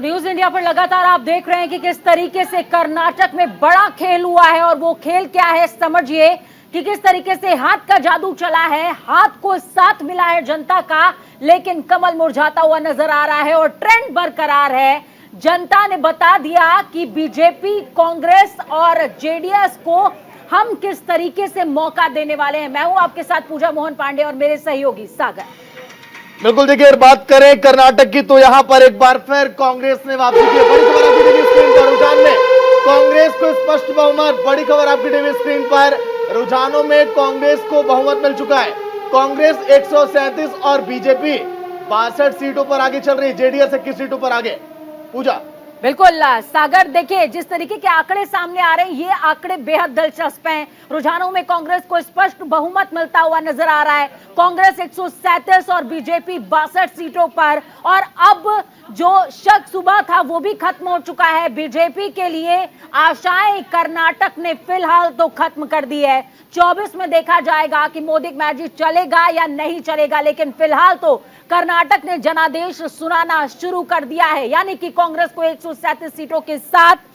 News India पर लगातार आप देख रहे हैं कि किस तरीके से कर्नाटक में बड़ा खेल हुआ है और वो खेल क्या है समझिए कि किस तरीके से हाथ का जादू चला है, हाथ को साथ मिला है जनता का, लेकिन कमल मुरझाता हुआ नजर आ रहा है और ट्रेंड बरकरार है। जनता ने बता दिया कि बीजेपी, कांग्रेस और जेडीएस को हम किस तरीके से मौका देने वाले हैं। मैं हूं आपके साथ पूजा मोहन पांडे और मेरे सहयोगी सागर। बिल्कुल, देखिए बात करें कर्नाटक की तो यहां पर एक बार फिर कांग्रेस ने वापसी की। बड़ी खबर आपकी टीवी स्क्रीन पर, रुझान में कांग्रेस को स्पष्ट बहुमत। बड़ी खबर आपकी टीवी स्क्रीन पर, रुझानों में कांग्रेस को बहुमत मिल चुका है। कांग्रेस 137 और बीजेपी 62 सीटों पर आगे चल रही है। जेडीएस 21 सीटों पर आगे। पूजा, बिल्कुल सागर, देखिए जिस तरीके के आंकड़े सामने आ रहे हैं, ये आंकड़े बेहद दिलचस्प हैं। रुझानों में कांग्रेस को स्पष्ट बहुमत मिलता हुआ नजर आ रहा है। कांग्रेस 137 और बीजेपी 62 सीटों पर। और अब जो शक सुबह था वो भी खत्म हो चुका है। बीजेपी के लिए आशाएं कर्नाटक ने फिलहाल तो खत्म कर दी है। 24 में देखा जाएगा कि मोदी मैजिक चलेगा या नहीं चलेगा, लेकिन फिलहाल तो कर्नाटक ने जनादेश सुनाना शुरू कर दिया है। यानी कि कांग्रेस को 137 सीटों के साथ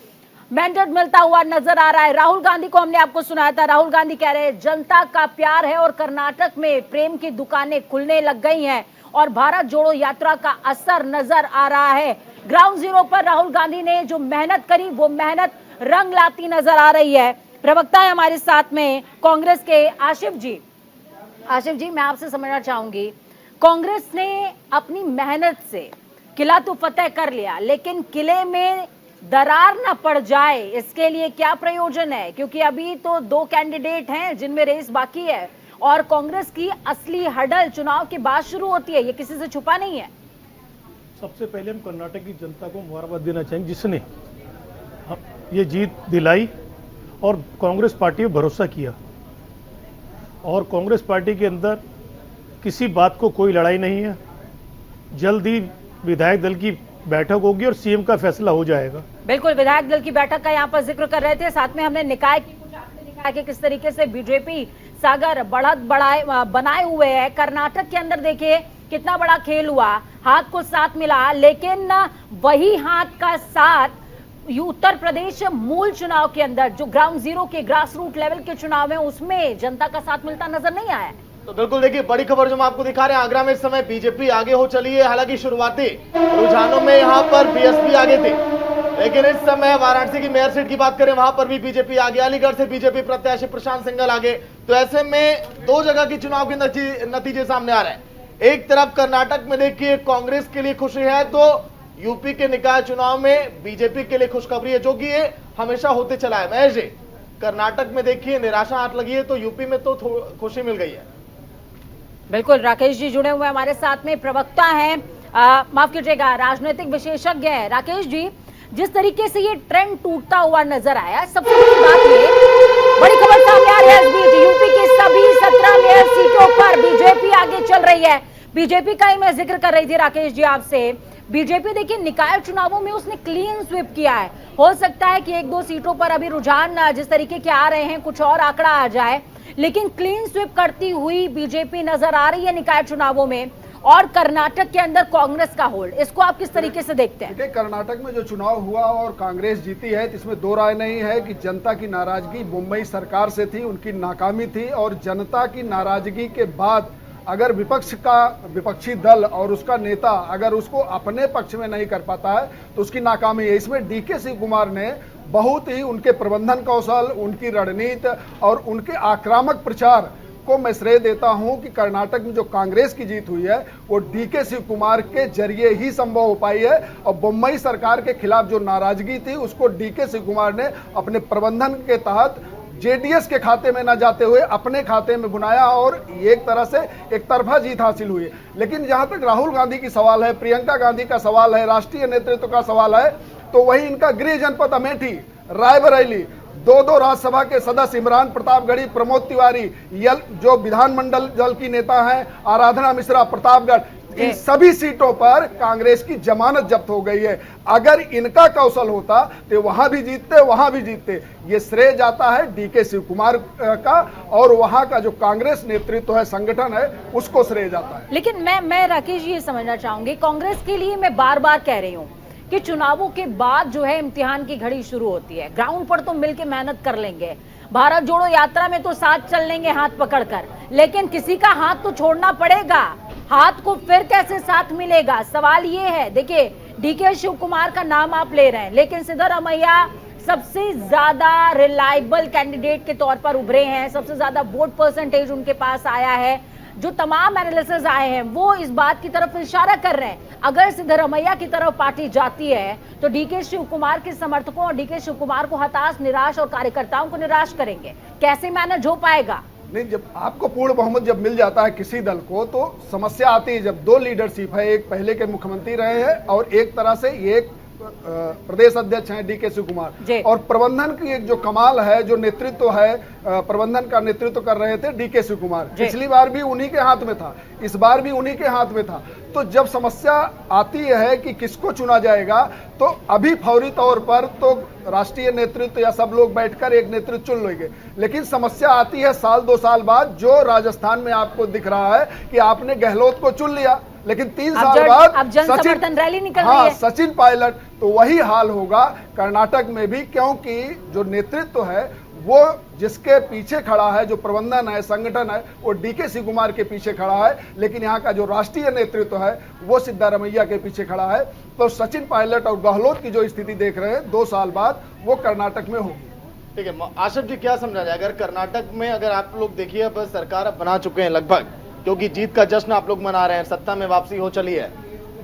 मैंडेट मिलता हुआ नजर आ रहा है। राहुल गांधी को हमने आपको सुनाया था, राहुल गांधी कह रहे हैं जनता का प्यार है और कर्नाटक में प्रेम की दुकानें खुलने लग गई हैं और भारत जोड़ो यात्रा का असर नजर आ रहा है। ग्राउंड जीरो पर राहुल गांधी ने जो मेहनत करी वो मेहनत रंग लाती नजर आ रही है। प्रवक्ता है हमारे साथ में कांग्रेस के आशिफ जी। आशिफ जी, मैं आपसे समझना चाहूंगी, कांग्रेस ने अपनी मेहनत से किला तो फतेह कर लिया, लेकिन किले में दरार ना पड़ जाए इसके लिए क्या प्रयोजन है? क्योंकि अभी तो 2 कैंडिडेट हैं जिनमें रेस बाकी है और कांग्रेस की असली हडल चुनाव के बाद शुरू होती है, ये किसी से छुपा नहीं है। सबसे पहले हम कर्नाटक की जनता को मुबारकबाद देना चाहेंगे जिसने ये जीत दिलाई और कांग्रेस पार्टी पर भरोसा किया। और कांग्रेस पार्टी के अंदर किसी बात को कोई लड़ाई नहीं है। जल्द ही विधायक दल की बैठक होगी और सीएम का फैसला हो जाएगा। बिल्कुल, विधायक दल की बैठक का यहाँ पर जिक्र कर रहे थे, साथ में हमने निकाय कि किस तरीके से बीजेपी सागर बढ़त बनाए हुए है। कर्नाटक के अंदर देखिए कितना बड़ा खेल हुआ, हाथ को साथ मिला, लेकिन वही हाथ का साथ उत्तर प्रदेश मूल चुनाव के अंदर जो ग्राउंड जीरो के ग्रास रूट लेवल के चुनाव है उसमें जनता का साथ मिलता नजर नहीं आया। तो बिल्कुल देखिए बड़ी खबर जो हम आपको दिखा रहे हैं, आगरा में इस समय बीजेपी आगे हो चली है। हालांकि शुरुआती रुझानों में यहाँ पर बीएसपी आगे थी, लेकिन इस समय वाराणसी की मेयर सीट की बात करें वहां पर भी बीजेपी आगे। अलीगढ़ से बीजेपी प्रत्याशी प्रशांत सिंघल आगे। तो ऐसे में 2 जगह की चुनाव के नतीजे सामने आ रहे हैं। एक तरफ कर्नाटक में देखिए कांग्रेस के लिए खुशी है, तो यूपी के निकाय चुनाव में बीजेपी के लिए खुशखबरी है, जो कि ये हमेशा होते चला है। महेश जी, कर्नाटक में देखिए निराशा हाथ लगी है, तो यूपी में तो खुशी मिल गई है। बिल्कुल, राकेश जी जुड़े हुए हमारे साथ में, प्रवक्ता हैं, माफ कीजिएगा राजनीतिक विशेषज्ञ हैं। राकेश जी, जिस तरीके से ये ट्रेंड टूटता हुआ नजर आया, सबसे बड़ी बात ये बड़ी खबर सामने आ रही है, इस बीच यूपी की सभी 17 मेयर सीटों पर बीजेपी आगे चल रही है। बीजेपी का ही मैं जिक्र कर रही थी राकेश जी आपसे। बीजेपी देखिए निकाय चुनावों में उसने क्लीन स्वीप किया है। हो सकता है कि 1-2 सीटों पर अभी रुझान जिस तरीके के आ रहे हैं कुछ और आंकड़ा आ जाए, लेकिन क्लीन स्वीप करती हुई बीजेपी नजर आ रही है निकाय चुनावों में। और कर्नाटक के अंदर कांग्रेस का होल्ड, इसको आप किस तरीके से देखते हैं? देखिए, कर्नाटक में जो चुनाव हुआ और कांग्रेस जीती है, इसमें 2 राय नहीं है कि जनता की नाराजगी मुंबई सरकार से थी, उनकी नाकामी थी। और जनता की नाराजगी के बाद अगर विपक्षी दल और उसका नेता अगर उसको अपने पक्ष में नहीं कर पाता है तो उसकी नाकामी है। इसमें डीके शिव कुमार ने बहुत ही उनके प्रबंधन कौशल, उनकी रणनीति और उनके आक्रामक प्रचार को मैं श्रेय देता हूं कि कर्नाटक में जो कांग्रेस की जीत हुई है वो डीके शिव कुमार के जरिए ही संभव हो पाई है। और मुंबई सरकार के खिलाफ जो नाराजगी थी उसको डीके शिव कुमार ने अपने प्रबंधन के तहत जेडीएस के खाते में न जाते हुए अपने खाते में बुनाया और एक तरह से एक तरफा जीत हासिल हुई। लेकिन जहां तक राहुल गांधी की सवाल है, प्रियंका गांधी का सवाल है, राष्ट्रीय नेतृत्व का सवाल है, तो वही इनका गृह जनपद अमेठी, रायबरेली, 2 राज्यसभा के सदस्य इमरान प्रतापगढ़ी, प्रमोद तिवारी, जो विधानमंडल दल की नेता हैं, आराधना मिश्रा प्रतापगढ़, इन सभी सीटों पर कांग्रेस की जमानत जब्त हो गई है। अगर इनका कौशल होता तो वहां भी जीतते। ये श्रेय जाता है डीके शिव कुमार का और वहां का जो कांग्रेस नेतृत्व है, संगठन है, उसको श्रेय जाता है। लेकिन मैं राकेश जी ये समझना चाहूंगी, कांग्रेस के लिए मैं बार बार कह रही हूँ कि चुनावों के बाद जो है इम्तिहान की घड़ी शुरू होती है। ग्राउंड पर तो मिलके मेहनत कर लेंगे, भारत जोड़ो यात्रा में तो साथ चल लेंगे हाथ पकड़कर, लेकिन किसी का हाथ तो छोड़ना पड़ेगा। हाथ को फिर कैसे साथ मिलेगा, सवाल ये है। देखिए, डीके शिव कुमार का नाम आप ले रहे हैं, लेकिन सिद्धरामैया सबसे ज्यादा रिलायबल कैंडिडेट के तौर पर उभरे हैं, सबसे ज्यादा वोट परसेंटेज उनके पास आया है। जो तमाम एनालिसिस आए हैं वो इस बात की तरफ इशारा कर रहे हैं, अगर सिद्धरामैया की तरफ पार्टी जाती है तो डीके शिव कुमार के समर्थकों और डीके शिव कुमार को हताश, निराश और कार्यकर्ताओं को निराश करेंगे। कैसे मैनेज हो पाएगा? नहीं, जब आपको पूर्ण बहुमत जब मिल जाता है किसी दल को तो समस्या आती है। जब दो लीडरशिप है, एक पहले के मुख्यमंत्री रहे हैं और एक तरह से एक प्रदेश अध्यक्ष हैं डीके शिव कुमार, और प्रबंधन की एक जो कमाल है, जो नेतृत्व है, प्रबंधन का नेतृत्व कर रहे थे डीके शिव कुमार। पिछली बार भी उन्हीं के हाथ में था, इस बार भी उन्हीं के हाथ में था। तो जब समस्या आती है कि किसको चुना जाएगा, तो अभी फौरी तौर पर तो राष्ट्रीय नेतृत्व या सब लोग बैठकर एक नेतृत्व चुन लेंगे, लेकिन समस्या आती है साल 2 साल बाद, जो राजस्थान में आपको दिख रहा है कि आपने गहलोत को चुन लिया, लेकिन 3 साल बाद अब जन समर्थन रैली निकल रही है। सचिन पायलट, तो वही हाल होगा कर्नाटक में भी, क्योंकि जो नेतृत्व है वो जिसके पीछे खड़ा है, जो प्रबंधन है, संगठन है, वो डीके शिव कुमार के पीछे खड़ा है, लेकिन यहाँ का जो राष्ट्रीय नेतृत्व है वो सिद्धारमैया के पीछे खड़ा है। तो सचिन पायलट और गहलोत की जो स्थिति देख रहे हैं 2 साल बाद वो कर्नाटक में होगी। ठीक है आशिफ जी, क्या समझा जाए अगर कर्नाटक में, अगर आप लोग देखिए अब सरकार अब बना चुके हैं लगभग, क्योंकि जीत का जश्न आप लोग मना रहे हैं, सत्ता में वापसी हो चली है,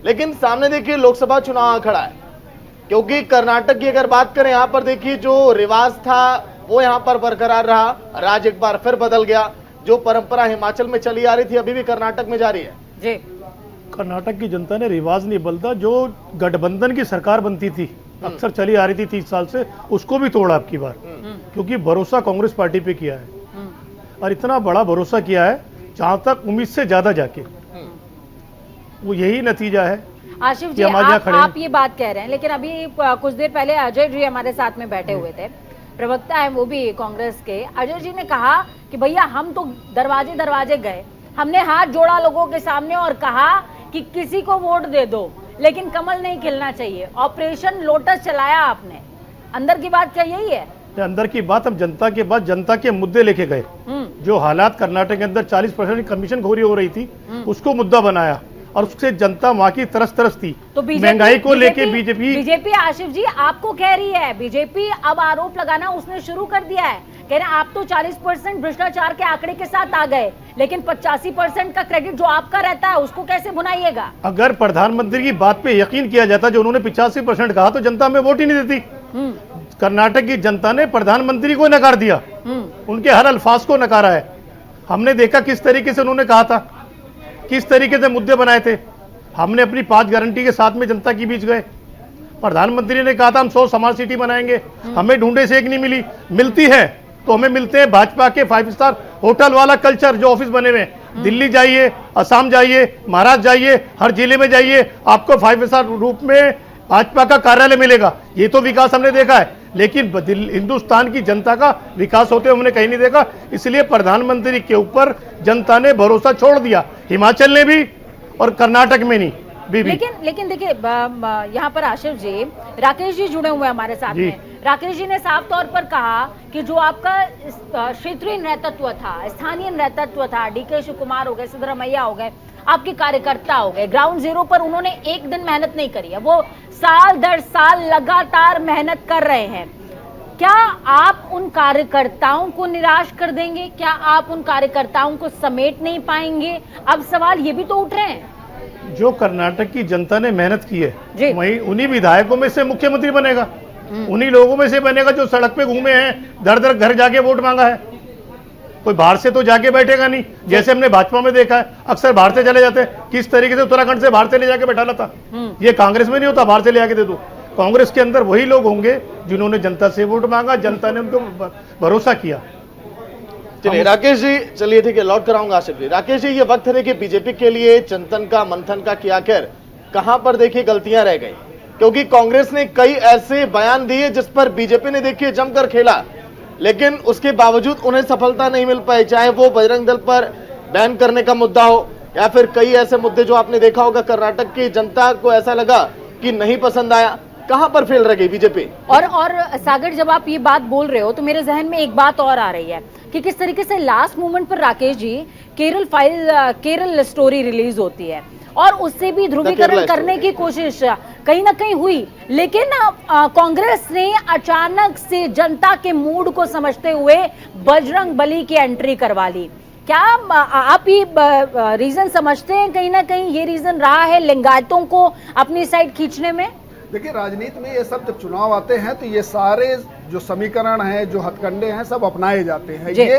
लेकिन सामने देखिए लोकसभा चुनाव खड़ा है, क्योंकि कर्नाटक की अगर बात करें यहाँ पर देखिए जो रिवाज था वो यहाँ पर बरकरार रहा, राज एक बार फिर बदल गया। जो परंपरा हिमाचल में चली आ रही थी अभी भी कर्नाटक में जारी है। जी, कर्नाटक की जनता ने रिवाज नहीं बदला, जो गठबंधन की सरकार बनती थी अक्सर चली आ रही थी 30 साल से, उसको भी तोड़ा अब की बार, क्योंकि भरोसा कांग्रेस पार्टी पे किया है और इतना बड़ा भरोसा किया है जहां तक उम्मीद से ज्यादा जाके, वो यही नतीजा है। आशिफ जी, आप ये बात कह रहे हैं, लेकिन अभी कुछ देर पहले अजय जी हमारे साथ में बैठे हुए थे, प्रवक्ता है वो भी कांग्रेस के। अजय जी ने कहा कि भैया हम तो दरवाजे दरवाजे गए, हमने हाथ जोड़ा लोगों के सामने और कहा कि किसी को वोट दे दो, लेकिन कमल नहीं खिलना चाहिए। ऑपरेशन लोटस चलाया आपने, अंदर की बात क्या यही है? अंदर की बात हम जनता के बाद जनता के मुद्दे लेके गए। जो हालात कर्नाटक के अंदर 40% कमीशन खोरी हो रही थी उसको मुद्दा बनाया और उससे जनता वहां की तरस थी। तो महंगाई को लेके बीजेपी आशिफ जी आपको कह रही है, बीजेपी अब आरोप लगाना उसने शुरू कर दिया है, कह रहे हैं आप तो 40% भ्रष्टाचार के आंकड़े के साथ आ गए, लेकिन 85% का क्रेडिट जो आपका रहता है उसको कैसे भुनाइएगा? अगर प्रधानमंत्री की बात पे यकीन किया जाता, जो उन्होंने 85% कहा, तो जनता में वोट ही नहीं देती। कर्नाटक की जनता ने प्रधानमंत्री को नकार दिया, उनके हर अल्फाज को नकारा है। हमने देखा किस तरीके से उन्होंने कहा था, किस तरीके से मुद्दे बनाए थे। हमने अपनी 5 गारंटी के साथ में जनता के बीच गए। प्रधानमंत्री ने कहा था हम 100 स्मार्ट सिटी बनाएंगे, हमें ढूंढे से एक नहीं मिली, मिलती है तो हमें मिलते हैं भाजपा के 5 स्टार होटल वाला कल्चर जो ऑफिस बने हुए। दिल्ली जाइए, असम जाइए, महाराष्ट्र जाइए, हर जिले में जाइए, आपको 5 स्टार रूप में भाजपा का कार्यालय मिलेगा। ये तो विकास हमने देखा है, लेकिन हिंदुस्तान की जनता का विकास होते हमने कहीं नहीं देखा। इसलिए प्रधानमंत्री के ऊपर जनता ने भरोसा छोड़ दिया, हिमाचल ने भी और कर्नाटक में नहीं भी। लेकिन देखिए यहाँ पर आशिफ जी, राकेश जी जुड़े हुए हमारे साथ में। राकेश जी ने साफ तौर पर कहा कि जो आपका क्षेत्रीय नेतृत्व था, स्थानीय नेतृत्व था, डीके शिव कुमार हो गए, सिद्धरामैया हो गए, आपके कार्यकर्ता हो गए, ग्राउंड जीरो पर उन्होंने एक दिन मेहनत नहीं करी है, वो साल दर साल लगातार मेहनत कर रहे हैं। क्या आप उन कार्यकर्ताओं को निराश कर देंगे? क्या आप उन कार्यकर्ताओं को समेट नहीं पाएंगे? अब सवाल ये भी तो उठ रहे हैं। जो कर्नाटक की जनता ने मेहनत की है वही उन्हीं विधायकों में से मुख्यमंत्री बनेगा, उन्हीं लोगों में से बनेगा जो सड़क पे घूमे हैं, दर दर घर जाके वोट मांगा है। कोई बाहर से तो जाके बैठेगा नहीं, जैसे हमने भाजपा में देखा है अक्सर बाहर से चले जाते हैं। किस तरीके से उत्तराखंड से बाहर से ले जाके बैठा था, ये कांग्रेस में नहीं होता, बाहर से ले आके दे दो। कांग्रेस के अंदर वही लोग होंगे जिन्होंने जनता से वोट मांगा, जनता ने उनको भरोसा किया। चलिए राकेश जी, चलिए ठीक है, लौट कराऊंगा आशिफ जी। राकेश जी, ये वक्त है कि बीजेपी के लिए चिंतन का, मंथन का कि आखिर कहां पर देखिए गलतियां रह गई, क्योंकि कांग्रेस ने कई ऐसे बयान दिए जिस पर बीजेपी ने देखिए जमकर खेला, लेकिन उसके बावजूद उन्हें सफलता नहीं मिल पाई, चाहे वो बजरंग दल पर बैन करने का मुद्दा हो या फिर कई ऐसे मुद्दे जो आपने देखा होगा कर्नाटक की जनता को ऐसा लगा कि नहीं पसंद आया? कहां पर फेल रह गई बीजेपी? और सागर, जब आप ये बात बोल रहे हो तो मेरे जहन में एक बात और आ रही है कि किस तरीके से लास्ट मोमेंट पर राकेश जी केरल स्टोरी रिलीज होती है और उससे भी ध्रुवीकरण करने की कोशिश कहीं ना कहीं हुई, लेकिन कांग्रेस ने अचानक से जनता के मूड को समझते हुए बजरंग बली की एंट्री करवा ली। क्या आप ये रीजन समझते हैं कहीं ना कहीं ये रीजन रहा है लिंगायतों को अपनी साइड खींचने में? देखिए, राजनीति में ये सब जब चुनाव आते हैं तो ये सारे जो समीकरण हैं, जो हथकंडे हैं, सब अपनाए जाते हैं। ये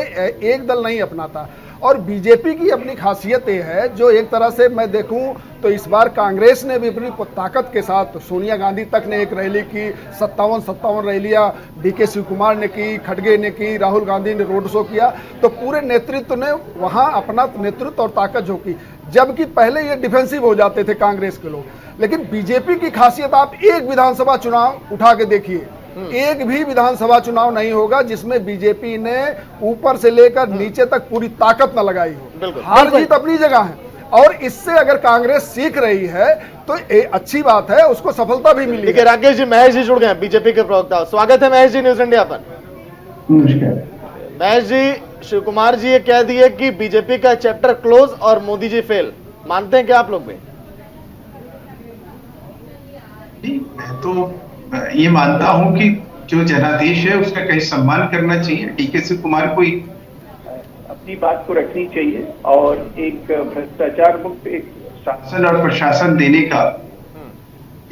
एक दल नहीं अपनाता। और बीजेपी की अपनी खासियत ये है, जो एक तरह से मैं देखूं तो इस बार कांग्रेस ने भी अपनी ताकत के साथ, सोनिया गांधी तक ने एक रैली की, 57 रैलियां डीके शिव कुमार ने की, खड़गे ने की, राहुल गांधी ने रोड शो किया, तो पूरे नेतृत्व ने वहां अपना नेतृत्व और ताकत झोंकी। जबकि पहले ये डिफेंसिव हो जाते थे कांग्रेस के लोग, लेकिन बीजेपी की खासियत आप एक विधानसभा चुनाव उठा के देखिए, एक भी विधानसभा चुनाव नहीं होगा जिसमें बीजेपी ने ऊपर से लेकर नीचे तक पूरी ताकत न लगाई हो। हार जीत अपनी जगह है और इससे अगर कांग्रेस सीख रही है तो अच्छी बात है, उसको सफलता भी मिली। ठीक है राकेश जी, महेश जी जुड़ गए बीजेपी के प्रवक्ता। स्वागत है महेश जी न्यूज इंडिया पर। महेश जी, शिव कुमार जी ये कह दिए कि बीजेपी का चैप्टर क्लोज और मोदी जी फेल, मानते हैं क्या आप लोग भी? मैं तो ये मानता हूं कि जो जनादेश है उसका कहीं सम्मान करना चाहिए। डीके शिव कुमार को अपनी बात को रखनी चाहिए और एक भ्रष्टाचार मुक्त एक शासन और प्रशासन देने का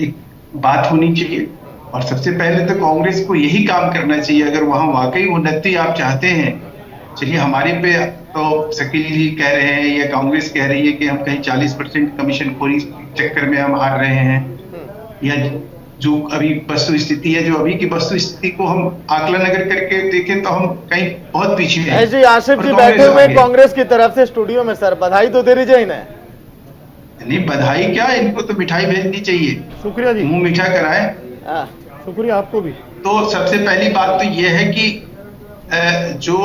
एक बात होनी चाहिए। और सबसे पहले तो कांग्रेस को यही काम करना चाहिए, अगर वहां वाकई उन्नति आप चाहते हैं। चलिए, हमारे पे तो शकील जी कह रहे हैं या कांग्रेस कह रही है कि हम कहीं 40% कमीशन खोरी चक्कर में हम हार रहे हैं, या जो अभी वस्तु स्थिति है, जो अभी की वस्तु स्थिति को हम आकलन अगर करके देखें तो हम कहीं बहुत पीछे हैं। जी आसिफ जी बैठे हुए कांग्रेस की तरफ से स्टूडियो में, सर बधाई तो दे दीजिए इन्हें। नहीं, बधाई क्या, इनको तो मिठाई भेजनी चाहिए। शुक्रिया जी, मुंह मीठा कराए। शुक्रिया आपको भी। तो सबसे पहली बात तो यह है कि जो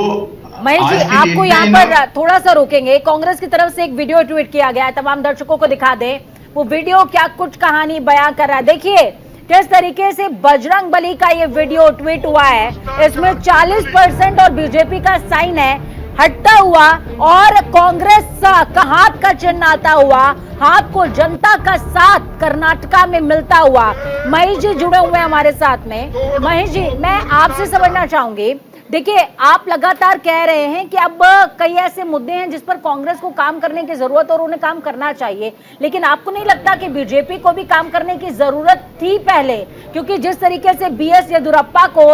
महेश जी, आपको यहाँ पर थोड़ा सा रोकेंगे। कांग्रेस की तरफ से एक वीडियो ट्वीट किया गया है, तमाम दर्शकों को दिखा दें वो वीडियो क्या कुछ कहानी बयां कर रहा है। देखिए किस तरीके से बजरंग बली का ये वीडियो ट्वीट हुआ है, इसमें 40% और बीजेपी का साइन है हटता हुआ और कांग्रेस का हाथ का चिन्ह आता हुआ, हाथ को जनता का साथ कर्नाटका में मिलता हुआ। महेश जी जुड़े हुए हैं हमारे साथ में। महेश जी, मैं आपसे समझना चाहूंगी, देखिए आप लगातार कह रहे हैं कि अब कई ऐसे मुद्दे हैं जिस पर कांग्रेस को काम करने की जरूरत और उन्हें काम करना चाहिए, लेकिन आपको नहीं लगता कि बीजेपी को भी काम करने की जरूरत थी पहले? क्योंकि जिस तरीके से बीएस येदियुरप्पा को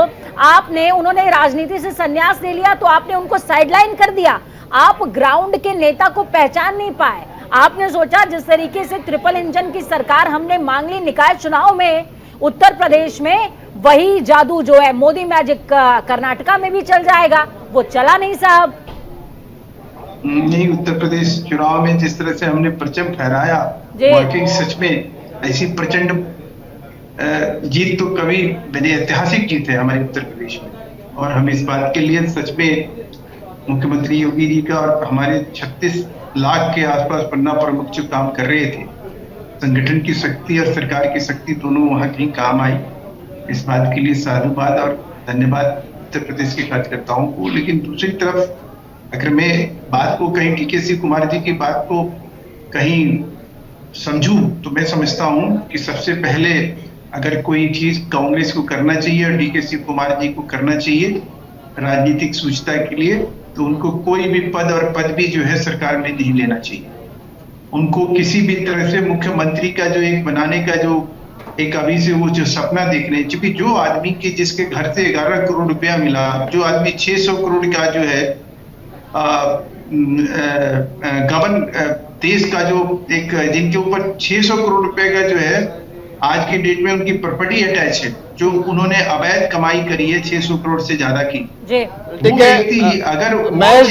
उन्होंने राजनीति से संन्यास ले लिया तो आपने उनको साइडलाइन कर दिया, आप ग्राउंड के नेता को पहचान नहीं पाए। आपने सोचा जिस तरीके से ट्रिपल इंजन की सरकार हमने मांग ली निकाय चुनाव में उत्तर प्रदेश में, वही जादू जो है मोदी मैजिक कर्नाटका में भी चल जाएगा, वो चला नहीं साहब। नहीं, उत्तर प्रदेश चुनाव में जिस तरह से हमने परचम फहराया, वाकई सच में ऐसी प्रचंड जीत तो कभी बड़ी ऐतिहासिक जीत है हमारे उत्तर प्रदेश में। और हम इस बात के लिए सच में मुख्यमंत्री योगी जी का और हमारे 36 लाख के आसपास पन्ना प्रमुख जो काम कर रहे थे, संगठन की शक्ति और सरकार की शक्ति दोनों वहां कहीं काम आई। इस बात के लिए साधुवाद और धन्यवाद उत्तर प्रदेश के कार्यकर्ताओं को। लेकिन दूसरी तरफ अगर मैं बात को कहीं डीके शिव कुमार जी की बात को कहीं समझूं तो मैं समझता हूं कि सबसे पहले अगर कोई चीज कांग्रेस को करना चाहिए और डीके शिव कुमार जी को करना चाहिए राजनीतिक सूचिता के लिए, तो उनको कोई भी पद और पदवी जो है सरकार में नहीं लेना चाहिए। उनको किसी भी तरह से मुख्यमंत्री का जो एक बनाने का जो एक अभी से वो जो सपना देख रहे हैं, क्योंकि जो आदमी के जिसके घर से 11 करोड़ रुपया मिला, जो आदमी 600 करोड़ का जो है गबन देश का जो एक जिनके ऊपर 600 करोड़ रुपए का जो है आज की डेट में उनकी प्रॉपर्टी अटैच है, जो उन्होंने अवैध कमाई करी है 600 करोड़ से ज्यादा की। ठीक है, अगर महेश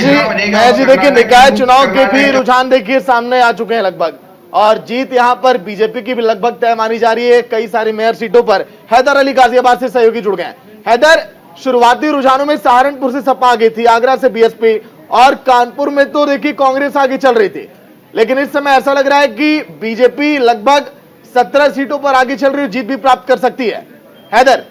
जी देखिए निकाय चुनाव के भी रुझान देखिए सामने आ चुके हैं लगभग, और जीत यहां पर बीजेपी की भी लगभग तय मानी जा रही है कई सारी मेयर सीटों पर। हैदर अली गाजियाबाद से सहयोगी जुड़ गए हैं। हैदर, शुरुआती रुझानों में सहारनपुर से सपा आगे थी, आगरा से बीएसपी और कानपुर में तो देखिए कांग्रेस आगे चल रही थी, लेकिन इस समय ऐसा लग रहा है कि बीजेपी लगभग 17 सीटों पर आगे चल रही है, जीत भी प्राप्त कर सकती है। हैदर,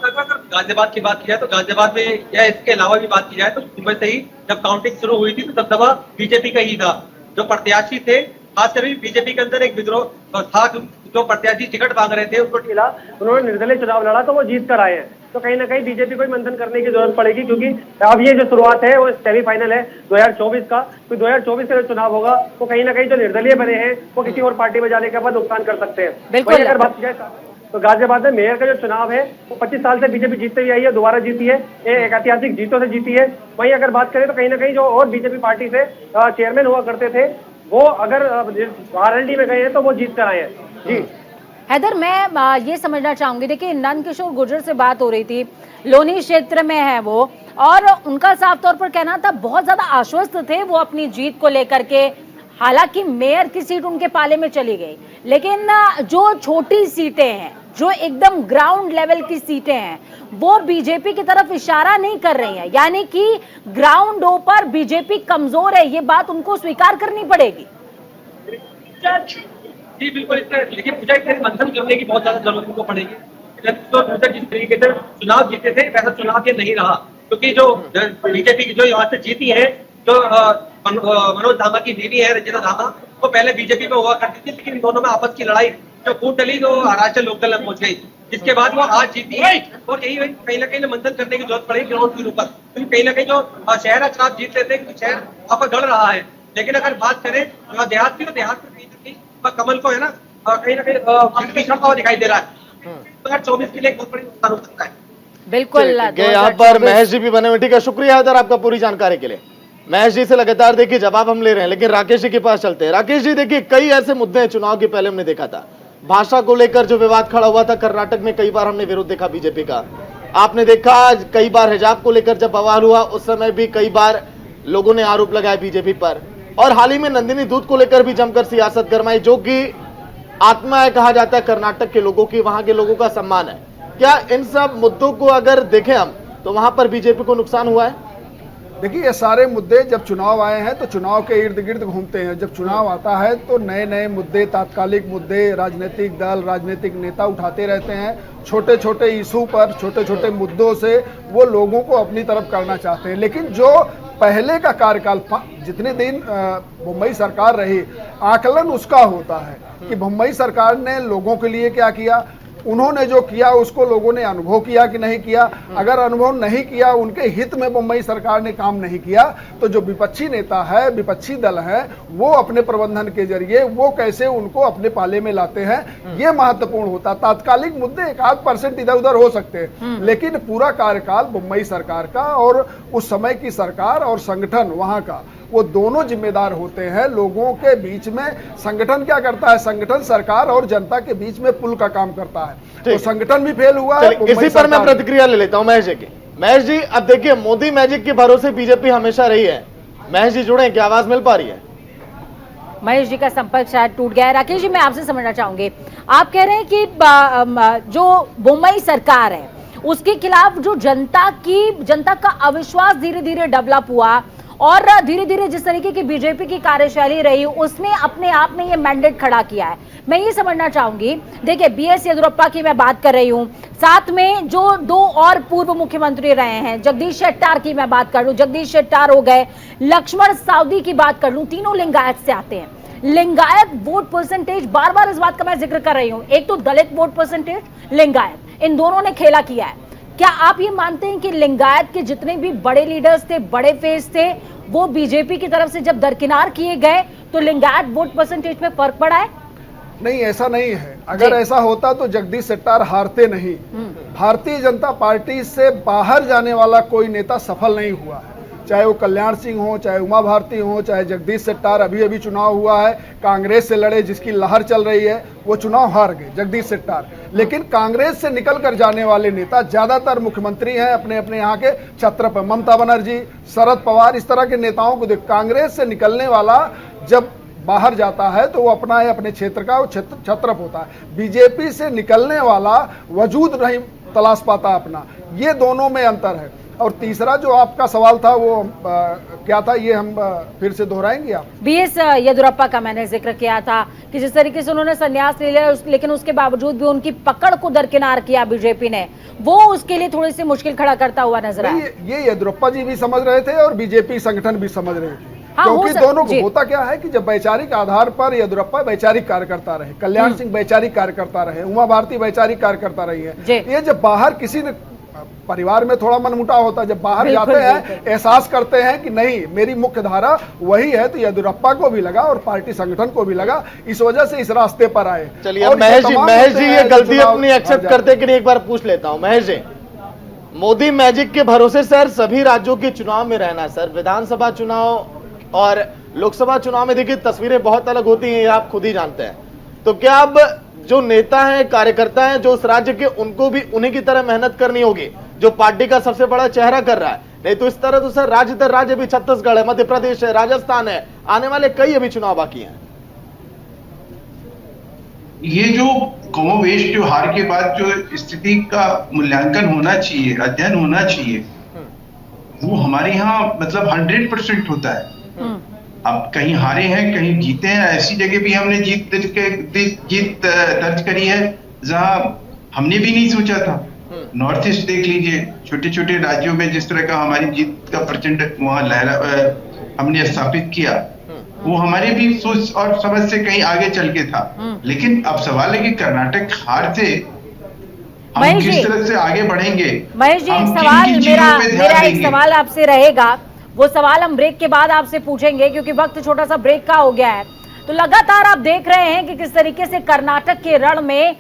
अगर गाजियाबाद की बात की जाए तो गाजियाबाद में या इसके अलावा भी बात की जाए तो सुबह से ही जब काउंटिंग शुरू हुई थी तो दबदबा बीजेपी का ही था। जो प्रत्याशी थे, खासकर बीजेपी के अंदर एक विद्रोह था, जो प्रत्याशी टिकट मांग रहे थे उसको ढीला उन्होंने निर्दलीय चुनाव लड़ा तो वो जीत कर आए हैं। तो कहीं ना कहीं बीजेपी को ही मंथन करने की जरूरत पड़ेगी, क्योंकि अब ये जो शुरुआत है वो सेमीफाइनल है 2024 का। तो 2024 का जो चुनाव होगा तो कहीं ना कहीं जो निर्दलीय बने हैं वो किसी और पार्टी में जाने के बाद नुकसान कर सकते हैं। बिल्कुल। अगर बात की जाए तो गाजियाबाद में मेयर का जो चुनाव है वो 25 साल से बीजेपी जीतते हुई आई है, दोबारा जीती है, एक ऐतिहासिक जीतों से जीती है। वहीं अगर बात करें तो कहीं ना कहीं जो और बीजेपी पार्टी से चेयरमैन हुआ करते थे वो अगर आरएलडी में गए हैं तो वो जीत कर आए हैं। जी हैदर, मैं ये समझना चाहूंगी, देखिए नंदकिशोर गुर्जर से बात हो रही थी, लोनी क्षेत्र में है वो, और उनका साफ तौर पर कहना था बहुत ज्यादा आश्वस्त थे वो अपनी जीत को लेकर के। हालांकि मेयर की सीट उनके पाले में चली गई, लेकिन जो छोटी सीटें हैं, जो एकदम ग्राउंड लेवल की सीटें हैं, वो बीजेपी की तरफ इशारा नहीं कर रही हैं, यानी कि ग्राउंडों पर बीजेपी कमजोर है, ये बात उनको स्वीकार करनी पड़ेगी। जी बिल्कुल, लेकिन पूजा मंथन करने की बहुत ज्यादा जरूरत उनको पड़ेगी। तो जिस तरीके से चुनाव जीते थे वैसा चुनाव ये नहीं रहा, क्योंकि जो बीजेपी की जो यहाँ से जीती है, जो मनोज धामा की बीवी है रंजना धामा, वो पहले बीजेपी में हुआ करती थी, लेकिन दोनों में आपस की लड़ाई जो फूट डली तो अरुणाचल लोकदल में पहुंच गई, जिसके बाद वो आज जीती है। और यही कहीं ना कहीं मंथन करने की जरूरत पड़ेगी ग्राउंड के ऊपर, क्योंकि कहीं ना कहीं जो शहर चुनाव जीत लेते हैं, शहर वहाँ पर गढ़ रहा है। लेकिन अगर बात करें देहात की, तो देहात में कहीं ना कहीं कमल को है ना कहीं हुआ दिखाई दे रहा है। 2024 के लिए बहुत बड़ी नुकसान हो सकता है। बिल्कुल, यहाँ पर महेश जी भी बने हुए। ठीक है, शुक्रिया हैदर आपका पूरी जानकारी के लिए। महेश जी से लगातार देखिए जवाब हम ले रहे हैं, लेकिन राकेश जी के पास चलते हैं। राकेश जी, देखिए कई ऐसे मुद्दे हैं चुनाव के पहले हमने देखा था, भाषा को लेकर जो विवाद खड़ा हुआ था कर्नाटक में, कई बार हमने विरोध देखा बीजेपी का। आपने देखा कई बार हिजाब को लेकर जब बवाल हुआ उस समय भी कई बार लोगों ने आरोप लगाया बीजेपी पर, और हाल ही में नंदिनी दूध को लेकर भी जमकर सियासत गरमाई, जो कि आत्मा है कहा जाता है कर्नाटक के लोगों की, वहां के लोगों का सम्मान है। क्या इन सब मुद्दों को अगर देखें हम तो वहां पर बीजेपी को नुकसान हुआ है? देखिए, ये सारे मुद्दे जब चुनाव आए हैं तो चुनाव के इर्द गिर्द घूमते हैं। जब चुनाव आता है तो नए नए मुद्दे, तात्कालिक मुद्दे राजनीतिक दल, राजनीतिक नेता उठाते रहते हैं। छोटे छोटे इशू पर, छोटे छोटे मुद्दों से वो लोगों को अपनी तरफ करना चाहते हैं। लेकिन जो पहले का कार्यकाल, जितने दिन मुंबई सरकार रही, आकलन उसका होता है कि मुंबई सरकार ने लोगों के लिए क्या किया, उन्होंने जो किया उसको लोगों ने अनुभव किया कि नहीं किया। अगर अनुभव नहीं किया, उनके हित में मुंबई सरकार ने काम नहीं किया, तो जो विपक्षी नेता है, विपक्षी दल है, वो अपने प्रबंधन के जरिए वो कैसे उनको अपने पाले में लाते हैं, ये महत्वपूर्ण होता। तात्कालिक मुद्दे 1% इधर उधर हो सकते हैं, लेकिन पूरा कार्यकाल मुंबई सरकार का और उस समय की सरकार और संगठन वहां का, वो दोनों जिम्मेदार होते हैं। लोगों के बीच में संगठन क्या करता है, संगठन सरकार और जनता के बीच में पुल का काम करता है। तो संगठन भी फेल हुआ है। इसी पर मैं प्रतिक्रिया ले लेता हूं महेश जी की। महेश जी, अब देखिए मोदी मैजिक के भरोसे बीजेपी हमेशा रही है। महेश जी जुड़े, क्या आवाज मिल पा रही है? महेश जी का संपर्क शायद टूट गया है। राकेश जी, मैं आपसे समझना चाहूंगी, आप कह रहे हैं कि जो मुंबई सरकार है उसके खिलाफ जो जनता का अविश्वास धीरे धीरे डेवलप हुआ, और धीरे धीरे जिस तरीके की बीजेपी की कार्यशैली रही उसने अपने आप में ये मैंडेट खड़ा किया है। मैं ये समझना चाहूंगी, देखिए बीएस येदियुरप्पा की मैं बात कर रही हूँ, साथ में जो 2 और पूर्व मुख्यमंत्री रहे हैं, जगदीश शेट्टार की मैं बात कर लूं, जगदीश शेट्टार हो गए, लक्ष्मण सावदी की बात कर लूं, तीनों लिंगायत से आते हैं। लिंगायत वोट परसेंटेज, बार बार इस बात का मैं जिक्र कर रही हूँ, एक तो दलित वोट परसेंटेज, लिंगायत, इन दोनों ने खेला किया है। क्या आप ये मानते हैं कि लिंगायत के जितने भी बड़े लीडर्स थे, बड़े फेस थे, वो बीजेपी की तरफ से जब दरकिनार किए गए तो लिंगायत वोट परसेंटेज में फर्क पड़ा है? नहीं, ऐसा नहीं है। अगर ऐसा होता तो जगदीश शेट्टार हारते नहीं। भारतीय जनता पार्टी से बाहर जाने वाला कोई नेता सफल नहीं हुआ है, चाहे वो कल्याण सिंह हो, चाहे उमा भारती हो, चाहे जगदीश शेट्टार। अभी अभी चुनाव हुआ है, कांग्रेस से लड़े, जिसकी लहर चल रही है, वो चुनाव हार गए जगदीश शेट्टार। लेकिन कांग्रेस से निकल कर जाने वाले नेता ज्यादातर मुख्यमंत्री हैं अपने अपने यहाँ के छत्र पर। ममता बनर्जी, शरद पवार, इस तरह के नेताओं को देख, कांग्रेस से निकलने वाला जब बाहर जाता है तो वो अपने क्षेत्र का वो छत्रप होता है। बीजेपी से निकलने वाला वजूद नहीं तलाश पाता अपना। ये दोनों में अंतर है। और तीसरा जो आपका सवाल था वो क्या था, ये हम फिर से दोहराएंगे आप? बीएस येदियुरप्पा का मैंने जिक्र किया था कि जिस तरीके से उन्होंने संन्यास ले लिया, लेकिन उसके बावजूद भी उनकी पकड़ को दरकिनार किया बीजेपी ने, वो उसके लिए थोड़ी सी मुश्किल खड़ा करता हुआ नजर आया। ये येदियुरप्पा जी भी समझ रहे थे और बीजेपी संगठन भी समझ रहे थे। हाँ, क्योंकि दोनों को होता क्या है कि जब वैचारिक आधार पर येदियुरप्पा वैचारिक कार्यकर्ता रहे, कल्याण सिंह वैचारिक कार्यकर्ता रहे, उमा भारती वैचारिक कार्यकर्ता रही है, ये जब बाहर किसी ने परिवार में थोड़ा मनमुटाव होता है, जब बाहर जाते हैं एहसास करते हैं कि नहीं मेरी मुख्य धारा वही है, तो येदियुरप्पा को भी लगा और पार्टी संगठन को भी लगा, इस वजह से इस रास्ते पर आए। चलिए महेश जी ये गलती अपनी एक्सेप्ट करते कि नहीं, एक बार पूछ लेता हूं महेश जी। मोदी मैजिक के भरोसे सर सभी राज्यों के चुनाव में रहना सर, विधानसभा चुनाव और लोकसभा चुनाव में देखिए तस्वीरें बहुत अलग होती हैं, आप खुद ही जानते हैं। तो क्या अब जो नेता हैं, कार्यकर्ता हैं जो उस राज्य के, उनको भी उन्हीं की तरह मेहनत करनी होगी जो पार्टी का सबसे बड़ा चेहरा कर रहा है? नहीं तो इस तरह तो सर राज्य दर राज्य भी, छत्तीसगढ़ है, मध्य प्रदेश है, राजस्थान है, आने वाले कई अभी चुनाव बाकी हैं। ये जो कमोवेश त्योहार के बाद जो स्थिति का मूल्यांकन होना चाहिए, अध्ययन होना चाहिए, वो हमारे यहाँ मतलब 100% होता है। अब कहीं हारे हैं, कहीं जीते हैं, ऐसी जगह भी हमने जीत दर्ज करी है जहां हमने भी नहीं सोचा था। नॉर्थ ईस्ट देख लीजिए, छोटे छोटे राज्यों में जिस तरह का हमारी जीत का प्रचंड वहां हमने स्थापित किया, वो हमारे भी सोच और समझ से कहीं आगे चल के था। लेकिन अब सवाल है कि कर्नाटक हार से हम किस तरह से आगे बढ़ेंगे। महेश जी एक सवाल मेरा एक सवाल आपसे रहेगा, वो सवाल हम ब्रेक के बाद आपसे पूछेंगे क्योंकि वक्त छोटा सा ब्रेक का हो गया है। तो लगातार आप देख रहे हैं कि किस तरीके से कर्नाटक के रण में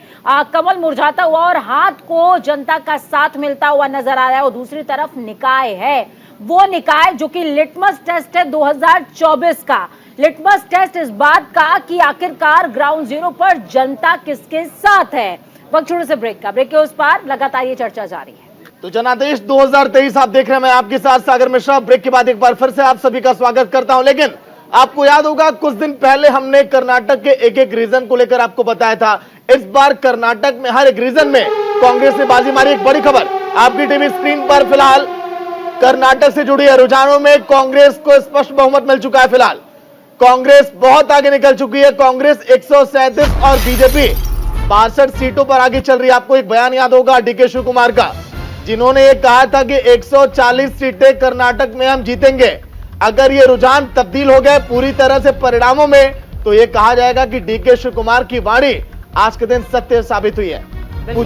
कमल मुरझाता हुआ और हाथ को जनता का साथ मिलता हुआ नजर आ रहा है, और दूसरी तरफ निकाय है, वो निकाय जो कि लिटमस टेस्ट है 2024 का, लिटमस टेस्ट इस बात का कि आखिरकार ग्राउंड जीरो पर जनता किसके साथ है। वक्त छोटे से ब्रेक का, ब्रेक के उस पार लगातार ये चर्चा जारी है। तो जनादेश 2023 आप देख रहे हैं, मैं आपके साथ सागर मिश्रा। ब्रेक के बाद एक बार फिर से आप सभी का स्वागत करता हूं। लेकिन आपको याद होगा कुछ दिन पहले हमने कर्नाटक के एक एक रीजन को लेकर आपको बताया था। इस बार कर्नाटक में हर एक रीजन में कांग्रेस ने बाजी मारी। एक बड़ी खबर आपकी टीवी स्क्रीन पर फिलहाल कर्नाटक से जुड़ी है। रुझानों में कांग्रेस को स्पष्ट बहुमत मिल चुका है। फिलहाल कांग्रेस बहुत आगे निकल चुकी है। कांग्रेस 137 और बीजेपी 62 सीटों पर आगे चल रही है। आपको एक बयान याद होगा डीके शिव कुमार का, जिन्होंने ये कहा था कि 140 सीटें कर्नाटक में हम जीतेंगे। अगर ये रुझान तब्दील हो गए पूरी तरह से परिणामों में, तो ये कहा जाएगा कि डीके शिव कुमार की वाणी आज के दिन सत्य साबित हुई है। बिल्कुल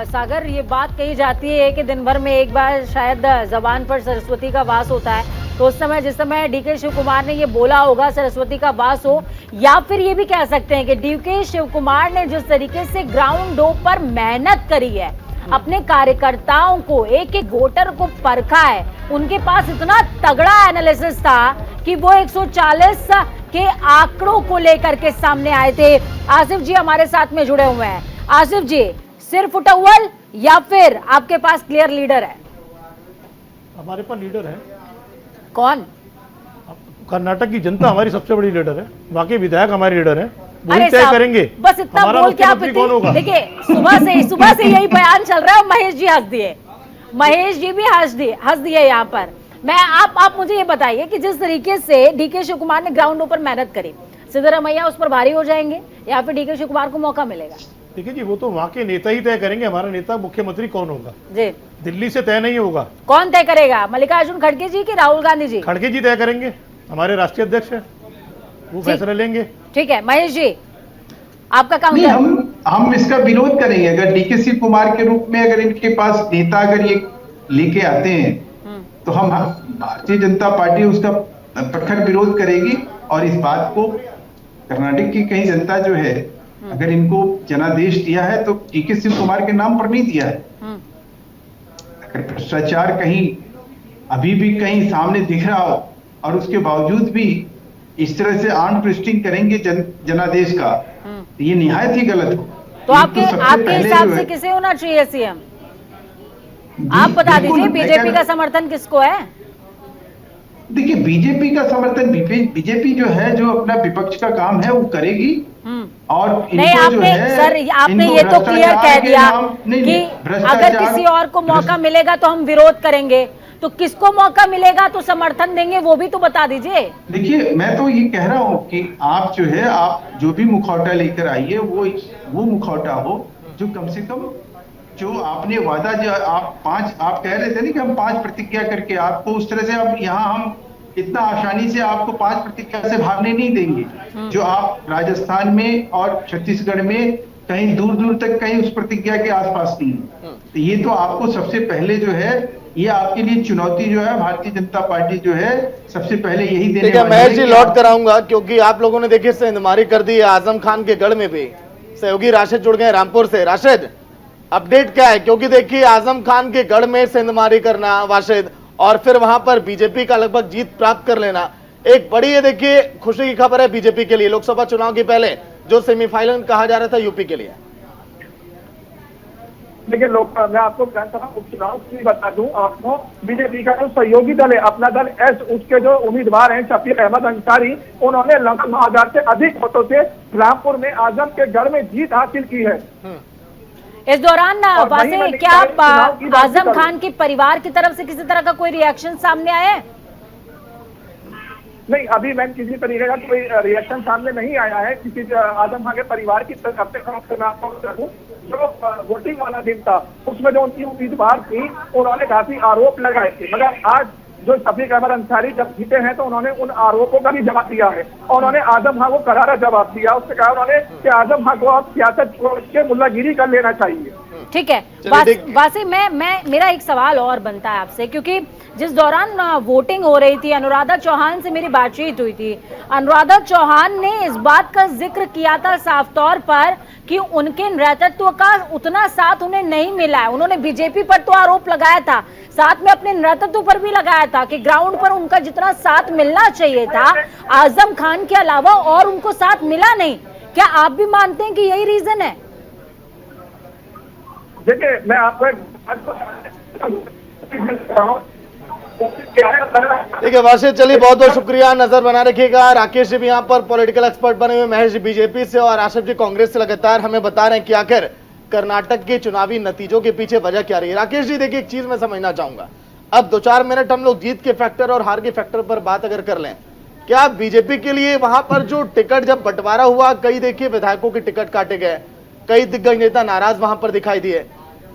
सागर, ये बात कही जाती है कि दिन भर में एक बार शायद जबान पर सरस्वती का वास होता है, तो उस समय जिस समय डीके शिव कुमार ने ये बोला होगा सरस्वती का वास हो, या फिर ये भी कह सकते हैं कि डीके शिव कुमार ने जिस तरीके से ग्राउंड पर मेहनत करी है, अपने कार्यकर्ताओं को, एक एक वोटर को परखा है, उनके पास इतना तगड़ा एनालिसिस था कि वो 140 के आंकड़ों को लेकर के सामने आए थे। आसिफ जी हमारे साथ में जुड़े हुए हैं। आसिफ जी, सिर्फ उटव्वल या फिर आपके पास क्लियर लीडर है? हमारे पास लीडर है। कौन? कर्नाटक की जनता हमारी सबसे बड़ी लीडर है। बाकी विधायक हमारे लीडर है, अरे तय करेंगे बस इतना बोल के आप देखिए सुबह से यही बयान चल रहा है। महेश जी हंस दिए, महेश जी भी हंस दिए यहाँ पर। मैं आप मुझे ये बताइए कि जिस तरीके से डीके शिव कुमार ने ग्राउंड पर मेहनत करी, सिद्धरामैया उस पर भारी हो जाएंगे या फिर डीके शिव कुमार को मौका मिलेगा? देखिए जी, वो तो वहाँ के नेता ही तय करेंगे। हमारा नेता मुख्यमंत्री कौन होगा जी, दिल्ली से तय नहीं होगा। कौन तय करेगा? मल्लिकार्जुन खड़गे जी की राहुल गांधी जी? खड़गे जी तय करेंगे, हमारे राष्ट्रीय अध्यक्ष है, वो फैसला लेंगे। ठीक है महेश जी, आपका काउंटर? हम इसका विरोध करेंगे। अगर डीके शिव कुमार के रूप में अगर इनके पास नेता अगर ये लेके आते हैं तो हम भारतीय जनता पार्टी उसका प्रखर विरोध करेगी। और इस बात को कर्नाटक की कहीं जनता जो है, अगर इनको जनादेश दिया है तो डीके शिव कुमार के नाम पर नहीं दिया है। अगर भ्रष्टाचार कहीं अभी भी कहीं सामने दिख रहा हो और उसके बावजूद भी इस तरह से आर्म ट्विस्टिंग करेंगे जनादेश का, ये निहायत ही गलत हो। तो आपके हिसाब से किसे होना चाहिए सीएम? आप बता दीजिए, बीजेपी का समर्थन किसको है? देखिए, बीजेपी का समर्थन, बीजेपी जो है, जो अपना विपक्ष का काम है वो करेगी। और नहीं, इनको जो आपने है, सर आपने इनको ये तो क्लियर भ्रष्टाचार कह के दिया नाम- नहीं, कि नहीं, भ्रष्टाचार- अगर किसी और को मौका मिलेगा तो हम विरोध करेंगे, तो किसको मौका मिलेगा तो समर्थन देंगे, वो भी तो बता दीजिए। देखिए, मैं तो ये कह रहा हूं कि आप जो है, आप जो भी मुखौटा लेकर आइए, वो मुखौटा हो जो कम से कम जो आपने वादा, जो आप कह रहे थे ना कि हम 5 प्रतिज्ञा करके आपको, उस तरह से अब यहाँ हम इतना आसानी से आपको 5 प्रतिज्ञा से भागने नहीं देंगे, जो आप राजस्थान में और छत्तीसगढ़ में कहीं दूर दूर तक कहीं उस प्रतिज्ञा के आसपास नहीं है। तो ये तो आपको सबसे पहले जो है, ये आपके लिए चुनौती जो है, भारतीय जनता पार्टी जो है सबसे पहले यही देने ठीक है, वाली महेश जी कि लौट आप- कर आऊंगा, क्योंकि आप लोगों ने देखिए सेंधमारी कर दी है आजम खान के गढ़ में भी। सहयोगी राशिद जुड़ गए रामपुर से। राशिद, अपडेट क्या है? क्योंकि देखिए आजम खान के गढ़ में सेंधमारी करना वाशिद, और फिर वहां पर बीजेपी का लगभग जीत प्राप्त कर लेना, एक बड़ी ये देखिए खुशी की खबर है बीजेपी के लिए, लोकसभा चुनाव के पहले जो सेमीफाइनल कहा जा रहा था यूपी के लिए। देखिए मैं आपको विधानसभा उपचुनाव की बता दूं आपको, बीजेपी का जो सहयोगी दल है, अपना दल एस, उसके जो उम्मीदवार हैं शफीक अहमद अंसारी, उन्होंने लगभग 9,000 से अधिक वोटों से रामपुर में आजम के गढ़ में जीत हासिल की है। इस दौरान और वहीं वासे मैंने क्या कहा, चुनाव की बात आजम करूं। खान के परिवार की तरफ से किसी तरह का कोई रिएक्शन सामने आया है? नहीं, अभी मैम किसी तरीके का कोई रिएक्शन सामने नहीं आया है किसी आजम खान के परिवार की तरफ से। खास कर मैं आपको बता दूं, जो वोटिंग वाला दिन था उसमें जो उनकी उम्मीदवार थी, उन्होंने काफी आरोप लगाए थे, मगर आज जो शफीक अहमद अंसारी जब जीते हैं तो उन्होंने उन आरोपों का भी जवाब दिया है, और उन्होंने आजम खान को करारा जवाब दिया। उससे कहा उन्होंने कि आजम खान को अब सियासत छोड़ के मुल्लागिरी कर लेना चाहिए। ठीक है चलिए, वासे, मैं मेरा एक सवाल और बनता है आपसे, क्योंकि जिस दौरान वोटिंग हो रही थी, अनुराधा चौहान से मेरी बातचीत हुई थी। अनुराधा चौहान ने इस बात का जिक्र किया था साफ तौर पर कि उनके नेतृत्व का उतना साथ उन्हें नहीं मिला है। उन्होंने बीजेपी पर तो आरोप लगाया था, साथ में अपने नेतृत्व पर भी लगाया था कि ग्राउंड पर उनका जितना साथ मिलना चाहिए था आजम खान के अलावा और उनको साथ मिला नहीं। क्या आप भी मानते हैं कि यही रीजन है? देखिए, मैं आपको ठीक है वाशिद, चलिए बहुत बहुत शुक्रिया, नजर बना रखिएगा। राकेश जी भी यहाँ पर पॉलिटिकल एक्सपर्ट बने हुए, महेश जी बीजेपी से और आशिफ जी कांग्रेस से लगातार हमें बता रहे हैं कि आखिर कर्नाटक के चुनावी नतीजों के पीछे वजह क्या रही है। राकेश जी देखिए, एक चीज मैं समझना चाहूंगा, अब 2-4 मिनट हम लोग जीत के फैक्टर और हार के फैक्टर पर बात अगर कर लें, क्या बीजेपी के लिए वहां पर जो टिकट जब बंटवारा हुआ, कई देखिए विधायकों के टिकट काटे गए, कई दिग्गज नेता नाराज वहां पर दिखाई दिए,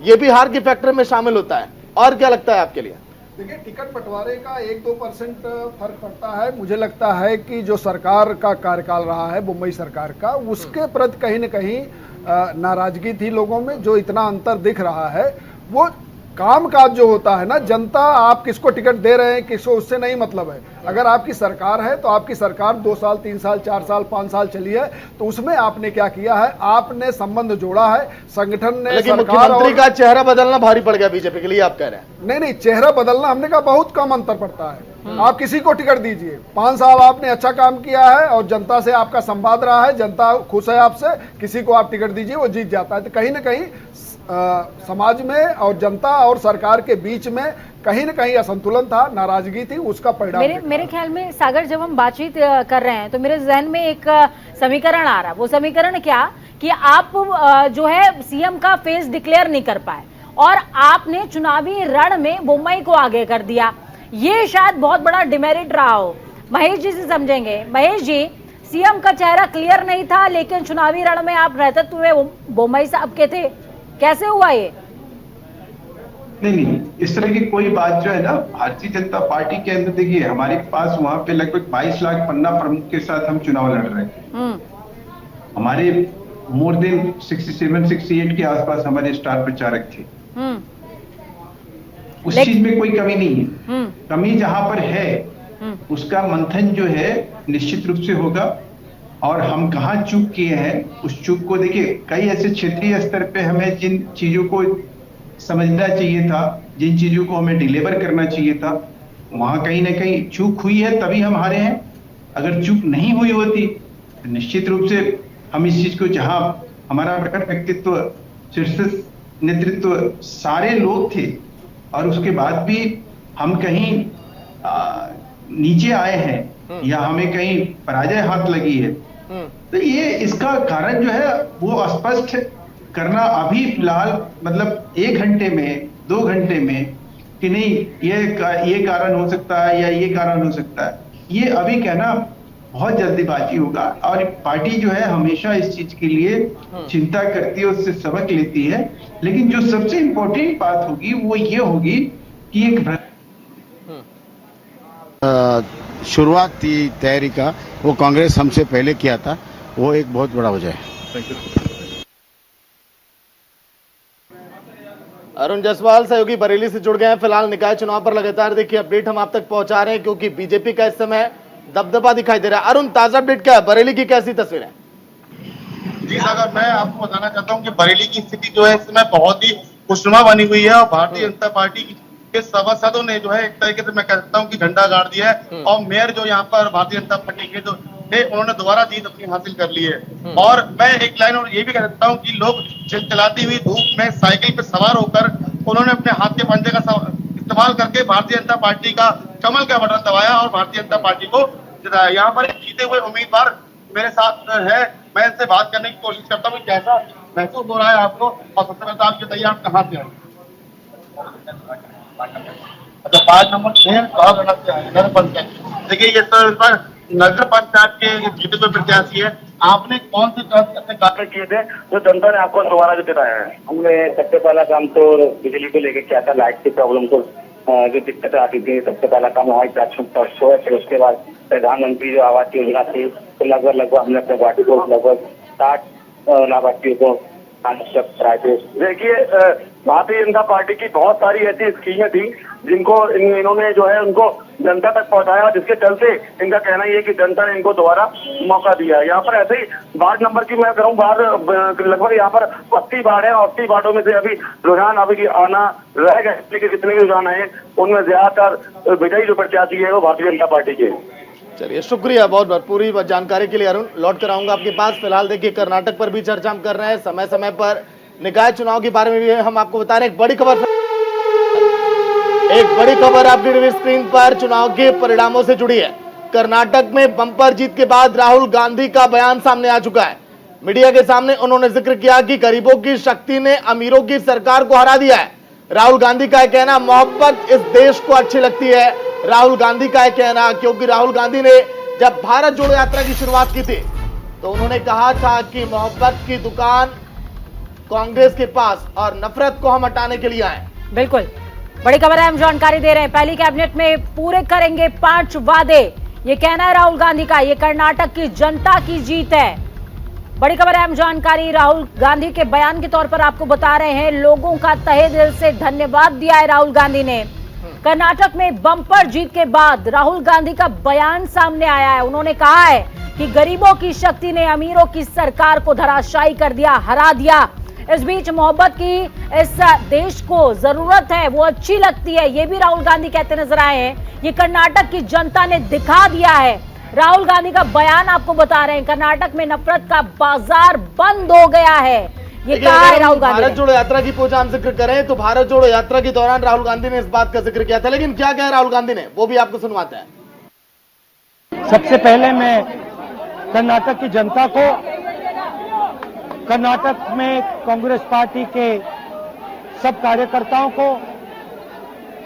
ये भी हार के फैक्टर में शामिल होता है? और क्या लगता है आपके लिए? देखिए, टिकट बंटवारे का 1-2% फर्क पड़ता है। मुझे लगता है कि जो सरकार का कार्यकाल रहा है मुंबई सरकार का, उसके प्रति कहीं न कहीं नाराजगी थी लोगों में। जो इतना अंतर दिख रहा है वो काम काज जो होता है ना, जनता आप किसको टिकट दे रहे हैं, किसको, उससे नहीं मतलब है। अगर आपकी सरकार है तो आपकी सरकार 2 साल 3 साल 4 साल 5 साल चली है, तो उसमें आपने क्या किया है, आपने संबंध जोड़ा है संगठन ने। लेकिन मुख्यमंत्री का चेहरा बदलना भारी पड़ गया बीजेपी के लिए, आप कह रहे हैं? नहीं, चेहरा बदलना हमने कहा बहुत कम अंतर पड़ता है। आप किसी को टिकट दीजिए, 5 साल आपने अच्छा काम किया है और जनता से आपका संवाद रहा है, जनता खुश है आपसे, किसी को आप टिकट दीजिए वो जीत जाता है। तो कहीं ना कहीं समाज में और जनता और सरकार के बीच में कहीं न कहीं असंतुलन था, नाराजगी थी, उसका परिणाम मेरे ख्याल में सागर, जब हम बातचीत कर रहे हैं तो मेरे जहन में एक समीकरण आ रहा है। वो समीकरण क्या कि आप जो है सीएम का फेस डिक्लेयर नहीं कर पाए और आपने चुनावी रण में मुंबई को आगे कर दिया, ये शायद बहुत बड़ा डिमेरिट रहा हो। महेश जी से समझेंगे। महेश जी, सीएम का चेहरा क्लियर नहीं था लेकिन चुनावी रण में आप नेतृत्व में मुंबई साहब के थे, कैसे हुआ ये? नहीं, इस तरह की कोई बात जो है ना, भारतीय जनता पार्टी के अंदर देखिए, हमारे पास वहां पे लगभग 22 लाख पन्ना प्रमुख के साथ हम चुनाव लड़ रहे थे। हमारे मोर देन 67-68 के आसपास हमारे स्टार प्रचारक थे। उस चीज में कोई कमी नहीं है। कमी जहां पर है उसका मंथन जो है निश्चित रूप से होगा, और हम कहाँ चूक किए हैं उस चूक को देखिए, कई ऐसे क्षेत्रीय स्तर पे हमें जिन चीजों को समझना चाहिए था, जिन चीजों को हमें डिलीवर करना चाहिए था, वहां कहीं ना कहीं चूक हुई है, तभी हम हारे हैं। अगर चूक नहीं हुई होती तो निश्चित रूप से हम इस चीज को, जहां हमारा प्रकट व्यक्तित्व, शीर्ष नेतृत्व सारे लोग थे और उसके बाद भी हम कहीं नीचे आए हैं या हमें कहीं पराजय हाथ लगी है, तो ये इसका कारण जो है वो स्पष्ट करना अभी फिलहाल मतलब 1 घंटे में 2 घंटे में कि नहीं ये कारण हो सकता है या ये कारण हो सकता है, ये अभी कहना बहुत जल्दीबाजी होगा। और पार्टी जो है हमेशा इस चीज के लिए चिंता करती है, उससे सबक लेती है। लेकिन जो सबसे इंपॉर्टेंट बात होगी वो ये होगी कि एक शुरुआत थी तैयारी का, वो कांग्रेस हमसे पहले किया था, वो एक बहुत बड़ा वजह है। अरुण जायसवाल सहयोगी बरेली से जुड़ गए हैं। फिलहाल निकाय चुनाव पर लगातार देखिए अपडेट हम आप तक पहुंचा रहे हैं, क्योंकि बीजेपी का इस समय दबदबा दिखाई दे रहा है। अरुण, ताजा अपडेट क्या है, बरेली की कैसी तस्वीर है? जी सागर, मैं आपको बताना चाहता हूं कि बरेली की स्थिति जो है इस समय बहुत ही खुशनुमा बनी हुई है और भारतीय जनता पार्टी के सभासदों ने जो है एक तरीके से मैं कह सकता हूं कि झंडा गाड़ दिया है। और मेयर जो यहाँ पर भारतीय जनता पार्टी के जो थे उन्होंने दोबारा जीत अपनी हासिल कर ली है। और मैं एक लाइन और ये भी कह सकता हूँ कि लोग चिलचिलाती हुई धूप में साइकिल पे सवार होकर उन्होंने अपने हाथ के पंजे का इस्तेमाल करके भारतीय जनता पार्टी का कमल का बटन दबाया और भारतीय जनता पार्टी को जिताया। यहाँ पर जीते हुए उम्मीदवार मेरे साथ है, मैं इनसे बात करने की कोशिश करता हूँ कैसा महसूस हो रहा है आपको, और सबसे पहले आप बताइए आप कहाँ से आए? अच्छा, 5 नंबर 6 से आए नगर पंचायत। देखिए ये तो इस बार नगर पंचायत के जीते हुए प्रत्याशी है, आपने कौन से अपने कार्य किए थे जो जनता ने आपको दोबारा जो जिताया है? हमने सबसे पहला काम तो बिजली को लेकर किया था, लाइट की प्रॉब्लम को जो दिक्कतें आती थी, सबसे पहला काम हमारी प्राथमिकता है। फिर उसके बाद प्रधानमंत्री जो आवास योजना थी तो लगभग हमने अपने पार्टी को लगभग 60 लाभार्थियों को कराए थे। देखिए, भारतीय जनता पार्टी की बहुत सारी ऐसी स्कीमें थी जिनको इन्होंने जो है उनको जनता तक पहुंचाया, जिसके चलते इनका कहना ये है कि जनता ने इनको दोबारा मौका दिया। यहाँ पर ऐसे ही वार्ड नंबर की मैं कहूँ लगभग यहाँ पर 80 वार्ड है और 80 वार्डों में से अभी रुझान अभी आना रह गए, लेकिन जितने भी रुझान आए उनमें ज्यादातर विजयी जो प्रत्याशी है वो भारतीय जनता पार्टी के। चलिए, शुक्रिया बहुत बहुत पूरी जानकारी के लिए अरुण। लौट कर आऊंगा आपके पास। फिलहाल देखिए कर्नाटक पर भी चर्चा हम कर रहे हैं, समय समय पर निकाय चुनाव के बारे में भी हम आपको बता रहे हैं। एक बड़ी खबर आपकी टीवी स्क्रीन पर चुनाव के परिणामों से जुड़ी है। कर्नाटक में बंपर जीत के बाद राहुल गांधी का बयान सामने आ चुका है। मीडिया के सामने उन्होंने जिक्र किया कि गरीबों की शक्ति ने अमीरों की सरकार को हरा दिया है। राहुल गांधी का कहना, मोहब्बत इस देश को अच्छी लगती है। राहुल गांधी का कहना, क्योंकि राहुल गांधी ने जब भारत जोड़ो यात्रा की शुरुआत की थी तो उन्होंने कहा था कि मोहब्बत की दुकान कांग्रेस के पास और नफरत को हम हटाने के लिए आए। बिल्कुल बड़ी खबर है, हम जानकारी दे रहे हैं। पहली कैबिनेट में पूरे करेंगे 5 वादे, ये कहना है राहुल गांधी का। ये कर्नाटक की जनता की जीत है। बड़ी खबर है, हम जानकारी राहुल गांधी के बयान के तौर पर आपको बता रहे हैं। लोगों का तहे दिल से धन्यवाद दिया है राहुल गांधी ने। कर्नाटक में बम्पर जीत के बाद राहुल गांधी का बयान सामने आया है। उन्होंने कहा है कि गरीबों की शक्ति ने अमीरों की सरकार को धराशायी कर दिया, हरा दिया। इस बीच मोहब्बत की इस देश को जरूरत है, वो अच्छी लगती है, ये भी राहुल गांधी कहते नजर आए हैं। ये कर्नाटक की जनता ने दिखा दिया है। राहुल गांधी का बयान आपको बता रहे हैं। कर्नाटक में नफरत का बाजार बंद हो गया है, ये कहा है राहुल गांधी। भारत जोड़ो यात्रा की पूछा हम जिक्र करें तो भारत जोड़ो यात्रा के दौरान राहुल गांधी ने इस बात का जिक्र किया था, लेकिन क्या कहा राहुल गांधी ने वो भी आपको सुनवाते हैं। सबसे पहले मैं कर्नाटक की जनता को, कर्नाटक में कांग्रेस पार्टी के सब कार्यकर्ताओं को,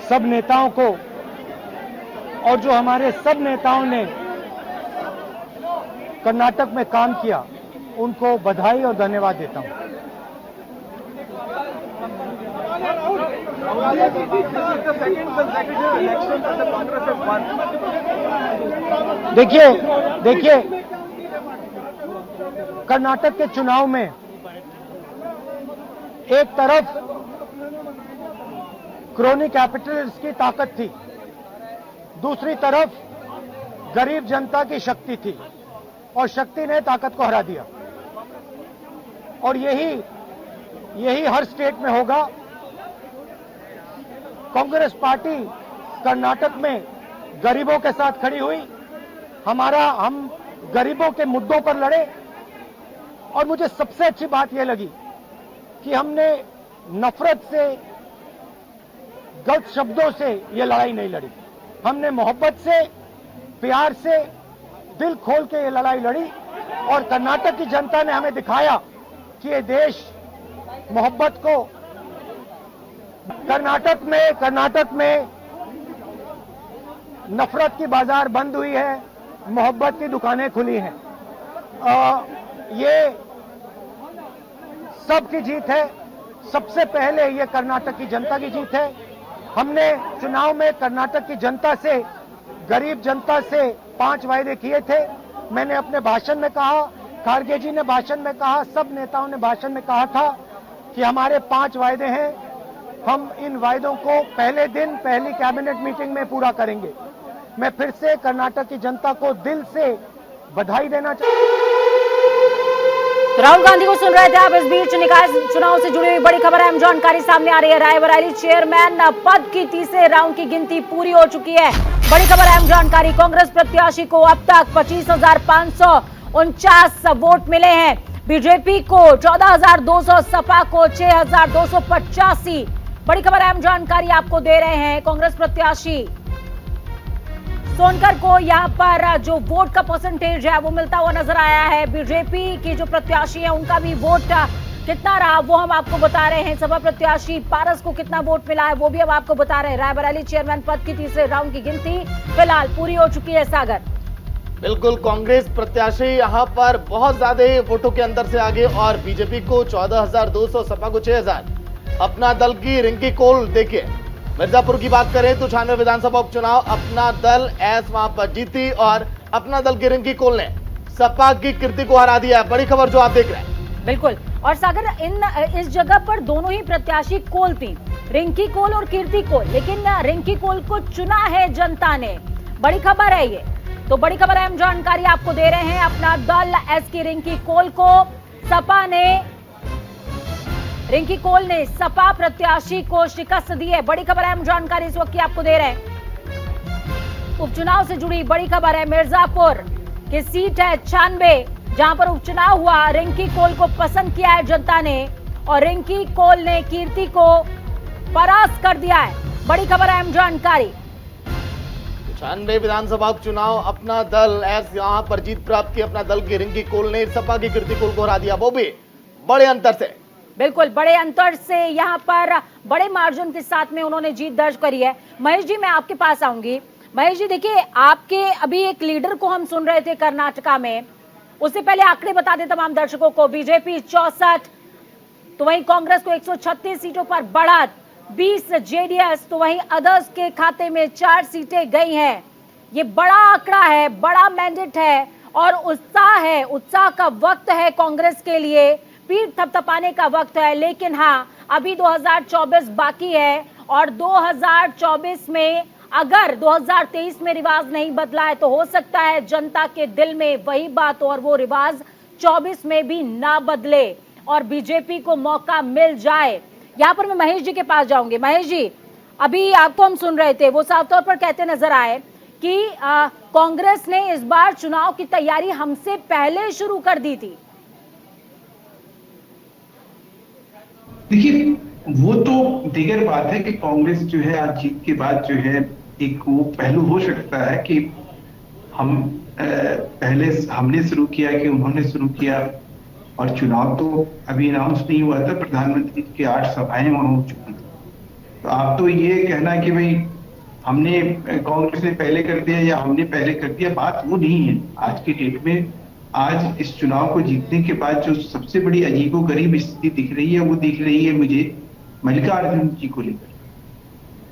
सब नेताओं को और जो हमारे सब नेताओं ने कर्नाटक में काम किया उनको बधाई और धन्यवाद देता हूं। देखिए कर्नाटक के चुनाव में एक तरफ क्रोनी कैपिटलिस्ट की ताकत थी, दूसरी तरफ गरीब जनता की शक्ति थी और शक्ति ने ताकत को हरा दिया। और यही हर स्टेट में होगा। कांग्रेस पार्टी कर्नाटक में गरीबों के साथ खड़ी हुई, हम गरीबों के मुद्दों पर लड़े। और मुझे सबसे अच्छी बात यह लगी कि हमने नफरत से, गलत शब्दों से ये लड़ाई नहीं लड़ी। हमने मोहब्बत से, प्यार से, दिल खोल के ये लड़ाई लड़ी और कर्नाटक की जनता ने हमें दिखाया कि ये देश मोहब्बत को कर्नाटक में नफरत की बाजार बंद हुई है, मोहब्बत की दुकानें खुली हैं। ये सबकी जीत है। सबसे पहले ये कर्नाटक की जनता की जीत है। हमने चुनाव में कर्नाटक की जनता से, गरीब जनता से 5 वायदे किए थे। मैंने अपने भाषण में कहा, खारगे जी ने भाषण में कहा, सब नेताओं ने भाषण में कहा था कि हमारे 5 वायदे हैं। हम इन वायदों को पहले दिन पहली कैबिनेट मीटिंग में पूरा करेंगे। मैं फिर से कर्नाटक की जनता को दिल से बधाई देना राहुल गांधी को सुन रहे थे आप। इस बीच निकाय चुनाव से जुड़ी हुई बड़ी खबर, अहम जानकारी सामने आ रही है। रायबरेली चेयरमैन पद की तीसरे राउंड की गिनती पूरी हो चुकी है। बड़ी खबर, अहम जानकारी, कांग्रेस प्रत्याशी को अब तक 25,549 वोट मिले हैं। बीजेपी को 14,200, सपा को 6,285। बड़ी खबर, अहम जानकारी आपको दे रहे हैं। कांग्रेस प्रत्याशी सोनकर को यहां पर जो वोट का परसेंटेज है वो मिलता हुआ नजर आया है। बीजेपी की जो प्रत्याशी है उनका भी वोट कितना रहा वो हम आपको बता रहे हैं। सपा प्रत्याशी पारस को कितना वोट मिला है वो भी हम आपको बता रहे हैं। रायबरेली चेयरमैन पद की तीसरे राउंड की गिनती फिलहाल पूरी हो चुकी है। सागर, बिल्कुल, कांग्रेस प्रत्याशी यहां पर बहुत ज्यादा वोटों के अंदर से आगे और बीजेपी को 14,200, सपा को 6,000। अपना दल की रिंकी कोल देखिए, मिर्जापुर की बात करें तो 96 विधानसभा उपचुनाव अपना दल एस वहां पर जीती और अपना दल की रिंकी कोल ने सपा की कीर्ति को हरा दिया। बड़ी खबर जो आप देख रहे हैं। बिल्कुल, और सागर इस जगह पर दोनों ही प्रत्याशी कोल थी, रिंकी कोल और कीर्ति कोल, लेकिन रिंकी कोल को चुना है जनता ने। बड़ी खबर है ये, तो बड़ी खबर अहम जानकारी आपको दे रहे हैं। अपना दल एस की रिंकी कोल को रिंकी कोल ने सपा प्रत्याशी को शिकस्त दी है। बड़ी खबर अहम जानकारी इस वक्त की आपको दे रहे हैं। उपचुनाव से जुड़ी बड़ी खबर है। मिर्जापुर की सीट है 96, जहां पर उपचुनाव हुआ। रिंकी कोल को पसंद किया है जनता ने और रिंकी कोल ने कीर्ति को परास्त कर दिया है। बड़ी खबर अहम जानकारी। 96 विधानसभा उपचुनाव अपना दल एस यहां पर जीत प्राप्त की। अपना दल की रिंकी कोल ने सपा की कीर्ति कोल को हरा दिया, वो भी बड़े अंतर से। बिल्कुल, बड़े अंतर से यहां पर बड़े मार्जिन के साथ में उन्होंने जीत दर्ज करी है। महेश जी, मैं आपके पास आऊंगी। महेश जी, देखिए, आपके अभी एक लीडर को हम सुन रहे थे कर्नाटका में, उससे पहले आंकड़े बता दें तमाम दर्शकों को। बीजेपी 64, तो वहीं कांग्रेस को 136 सीटों पर बढ़त, 20 जेडीएस, तो वहीं अदर्स के खाते में 4 सीटें गई हैं। ये बड़ा आंकड़ा है, बड़ा मैंडेट है और उत्साह है, उत्साह का वक्त है कांग्रेस के लिए, पीठ थपथपाने का वक्त है। लेकिन हाँ, अभी 2024 बाकी है और 2024 में अगर 2023 में रिवाज नहीं बदला है तो हो सकता है जनता के दिल में वही बात हो और वो रिवाज 24 में भी ना बदले और बीजेपी को मौका मिल जाए। यहाँ पर मैं महेश जी के पास जाऊंगी। महेश जी, अभी आपको हम सुन रहे थे, वो साफ तौर पर कहते नजर आए कि कांग्रेस ने इस बार चुनाव की तैयारी हमसे पहले शुरू कर दी थी। देखिए, वो तो दीगर बात है कि कांग्रेस जो है आज जीत के बाद जो है एक वो पहलू हो सकता है कि हम पहले हमने शुरू किया कि उन्होंने शुरू किया और चुनाव तो अभी अनाउंस नहीं हुआ था। प्रधानमंत्री की 8 सभाएं वहां हो चुकी थी। तो आप तो ये कहना कि भाई हमने कांग्रेस ने पहले कर दिया या हमने पहले कर दिया, बात वो नहीं है। आज की डेट में आज इस चुनाव को जीतने के बाद जो सबसे बड़ी अजीबोगरीब स्थिति दिख रही है वो दिख रही है मुझे मल्लिकार्जुन जी को लेकर।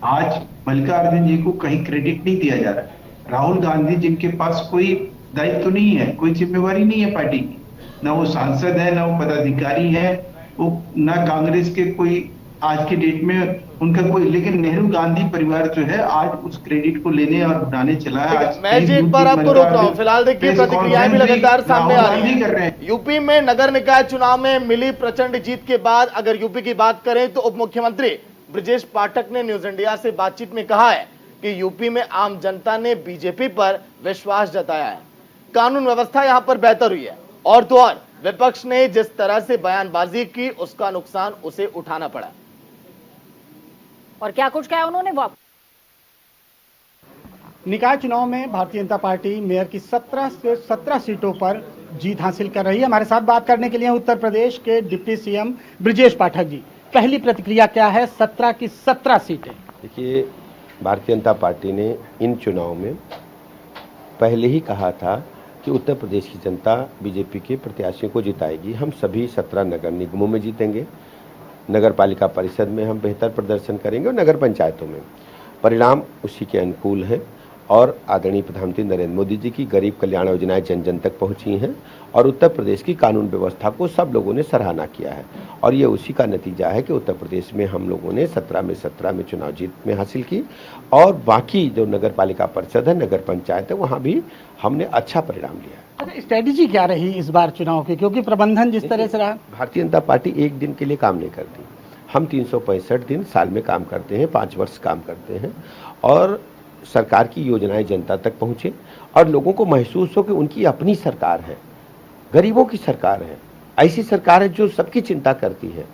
आज मल्लिकार्जुन जी को कहीं क्रेडिट नहीं दिया जा रहा। राहुल गांधी जिनके पास कोई दायित्व तो नहीं है, कोई जिम्मेवारी नहीं है पार्टी की, ना वो सांसद है, ना वो पदाधिकारी है, वो ना कांग्रेस के कोई आज के डेट में उनका कोई, लेकिन नेहरू गांधी परिवार जो है आज उस क्रेडिट को लेने और उठाने चला है। आज मैं जी एक बार आपको रोक रहा हूँ। फिलहाल देखिए, प्रतिक्रियाएं भी लगातार सामने आ रही है। यूपी में नगर निकाय चुनाव में मिली प्रचंड जीत के बाद अगर यूपी की बात करें तो उप मुख्यमंत्री ब्रजेश पाठक ने न्यूज इंडिया से बातचीत में कहा है कि यूपी में आम जनता ने बीजेपी पर विश्वास जताया है। कानून व्यवस्था यहां पर बेहतर हुई है और तो और विपक्ष ने जिस तरह से बयानबाजी की उसका नुकसान उसे उठाना पड़ा। और क्या कुछ कहा उन्होंने। वो निकाय चुनाव में भारतीय जनता पार्टी मेयर की 17 से 17 सीटों पर जीत हासिल कर रही है। हमारे साथ बात करने के लिए उत्तर प्रदेश के डिप्टी सीएम ब्रजेश पाठक जी। पहली प्रतिक्रिया क्या है? 17 की 17 सीटें। देखिए, भारतीय जनता पार्टी ने इन चुनाव में पहले ही कहा था कि उत्तर प्रदेश की जनता बीजेपी के प्रत्याशियों को जिताएगी। हम सभी 17 नगर निगमों में जीतेंगे, नगर पालिका परिषद में हम बेहतर प्रदर्शन करेंगे और नगर पंचायतों में। परिणाम उसी के अनुकूल हैं और आदरणीय प्रधानमंत्री नरेंद्र मोदी जी की गरीब कल्याण योजनाएं जन जन तक पहुंची हैं और उत्तर प्रदेश की कानून व्यवस्था को सब लोगों ने सराहना किया है और ये उसी का नतीजा है कि उत्तर प्रदेश में हम लोगों ने 17 में चुनाव जीत में हासिल की और बाकी जो नगर पालिका परिषद है, नगर पंचायत है, वहाँ भी हमने अच्छा परिणाम लिया। अच्छा, स्ट्रेटेजी क्या रही इस बार चुनाव की, क्योंकि प्रबंधन जिस तरह से रहा? भारतीय जनता पार्टी एक दिन के लिए काम नहीं करती। हम 365 दिन साल में काम करते हैं, 5 वर्ष काम करते हैं और सरकार की योजनाएं जनता तक पहुंचे और लोगों को महसूस हो कि उनकी अपनी सरकार है, गरीबों की सरकार है, ऐसी सरकार है जो सबकी चिंता करती है।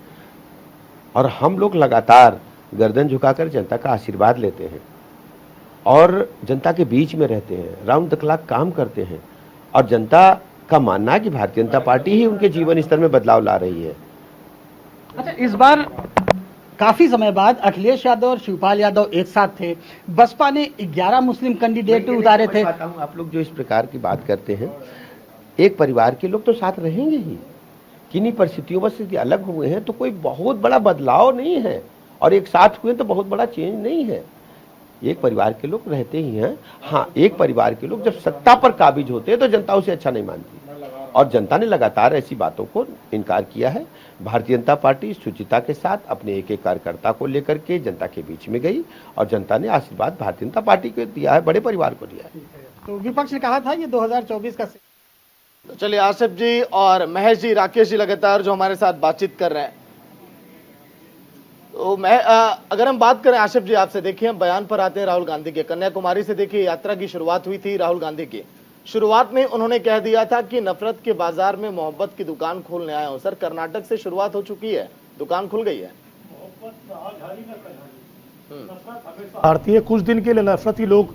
और हम लोग लगातार गर्दन झुकाकर जनता का आशीर्वाद लेते हैं और जनता के बीच में रहते हैं, राउंड द क्लॉक काम करते हैं और जनता का मानना है कि भारतीय जनता पार्टी ही उनके जीवन स्तर में बदलाव ला रही है। अच्छा, इस बार काफी समय बाद अखिलेश यादव और शिवपाल यादव एक साथ थे। बसपा ने 11 मुस्लिम कैंडिडेट उतारे थे। आप लोग जो इस प्रकार की बात करते हैं, एक परिवार के लोग तो साथ रहेंगे ही। किन्हीं परिस्थितियों में से अलग हुए हैं तो कोई बहुत बड़ा बदलाव नहीं है और एक साथ हुए तो बहुत बड़ा चेंज नहीं है। एक परिवार के लोग रहते ही हैं। हाँ, एक परिवार के लोग जब सत्ता पर काबिज होते हैं तो जनता उसे अच्छा नहीं मानती और जनता ने लगातार ऐसी बातों को इनकार किया है। भारतीय जनता पार्टी शुचिता के साथ अपने एक एक कार्यकर्ता को लेकर के जनता के बीच में गई और जनता ने आशीर्वाद भारतीय जनता पार्टी को दिया है, बड़े परिवार को दिया है। तो विपक्ष ने कहा था ये 2024 का। तो चलिए, आसिफ जी और महेश जी, राकेश जी लगातार जो हमारे साथ बातचीत कर रहे हैं, तो अगर हम बात करें आसिफ जी आपसे, देखिए हम बयान पर आते हैं राहुल गांधी के। कन्याकुमारी से देखिए यात्रा की शुरुआत हुई थी राहुल गांधी की। शुरुआत में उन्होंने कह दिया था कि नफरत के बाजार में मोहब्बत की दुकान खोलने आया हूं। सर, कर्नाटक से शुरुआत हो चुकी है, दुकान खुल गई है। भारतीय कुछ दिन के लिए नफरती लोग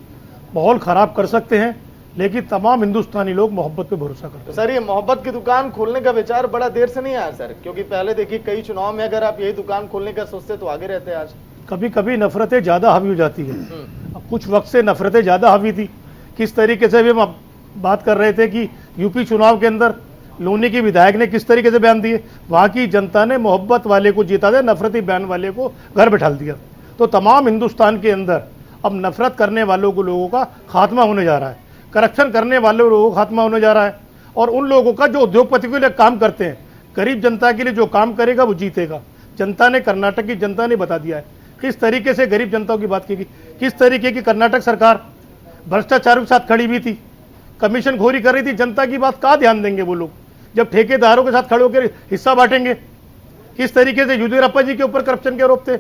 माहौल खराब कर सकते हैं, लेकिन तमाम हिंदुस्तानी लोग मोहब्बत पे भरोसा करते हैं। सर, ये मोहब्बत की दुकान खोलने का विचार बड़ा देर से नहीं आया सर, क्योंकि पहले देखिए कई चुनाव में अगर आप यही दुकान खोलने का सोचते तो आगे रहते। आज कभी कभी नफरतें ज्यादा हावी हो जाती है। कुछ वक्त से नफरतें ज्यादा हावी थी। किस तरीके से भी हम बात कर रहे थे कि यूपी चुनाव के अंदर लोनी की विधायक ने किस तरीके से बयान दिए, वहां की जनता ने मोहब्बत वाले को जीता दिया, नफरती बयान वाले को घर बैठा दिया। तो तमाम हिंदुस्तान के अंदर अब नफरत करने वालों को लोगों का खात्मा होने जा रहा है, करप्शन करने वाले लोगों का खात्मा होने जा रहा है और उन लोगों का जो उद्योगपति के लिए काम करते हैं, गरीब जनता के लिए जो काम करेगा वो जीतेगा। जनता ने, कर्नाटक की जनता ने बता दिया है किस तरीके से गरीब जनता की बात की गई, किस तरीके की कर्नाटक सरकार भ्रष्टाचार के साथ खड़ी हुई थी, कमीशन खोरी कर रही थी। जनता की बात कहाँ ध्यान देंगे वो लोग जब ठेकेदारों के साथ खड़े होकर हिस्सा बांटेंगे। किस तरीके से येदियुरप्पा जी के ऊपर करप्शन के आरोप थे,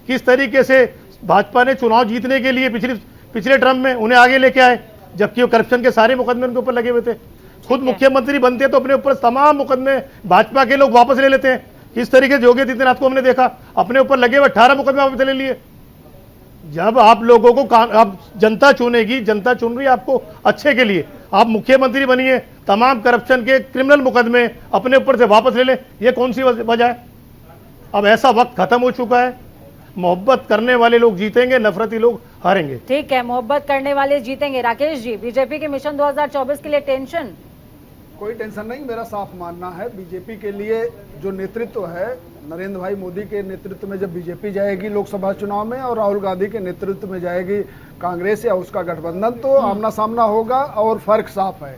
किस तरीके से भाजपा ने चुनाव जीतने के लिए पिछले टर्म में उन्हें आगे लेके आए, जबकि वो करप्शन के सारे मुकदमे उनके ऊपर लगे हुए थे। खुद मुख्यमंत्री बनते तो अपने ऊपर तमाम मुकदमे भाजपा के लोग वापस ले लेते हैं। किस तरीके से योगी आदित्यनाथ को हमने देखा, अपने ऊपर लगे हुए 18 मुकदमे वापस ले लिए। जब आप लोगों को अब जनता चुनेगी, जनता चुन रही है आपको अच्छे के लिए, आप मुख्यमंत्री बनिए, तमाम करप्शन के क्रिमिनल मुकदमे अपने ऊपर से वापस ले लें, ये कौन सी वजह है? अब ऐसा वक्त खत्म हो चुका है। मोहब्बत करने वाले लोग जीतेंगे, नफरती लोग हारेंगे। ठीक है, मोहब्बत करने वाले जीतेंगे। राकेश जी, बीजेपी के मिशन 2024 के लिए टेंशन? कोई टेंशन नहीं। मेरा साफ मानना है बीजेपी के लिए जो नेतृत्व है, नरेंद्र भाई मोदी के नेतृत्व में जब बीजेपी जाएगी लोकसभा चुनाव में और राहुल गांधी के नेतृत्व में जाएगी कांग्रेस या उसका गठबंधन, तो आमना सामना होगा और फर्क साफ है।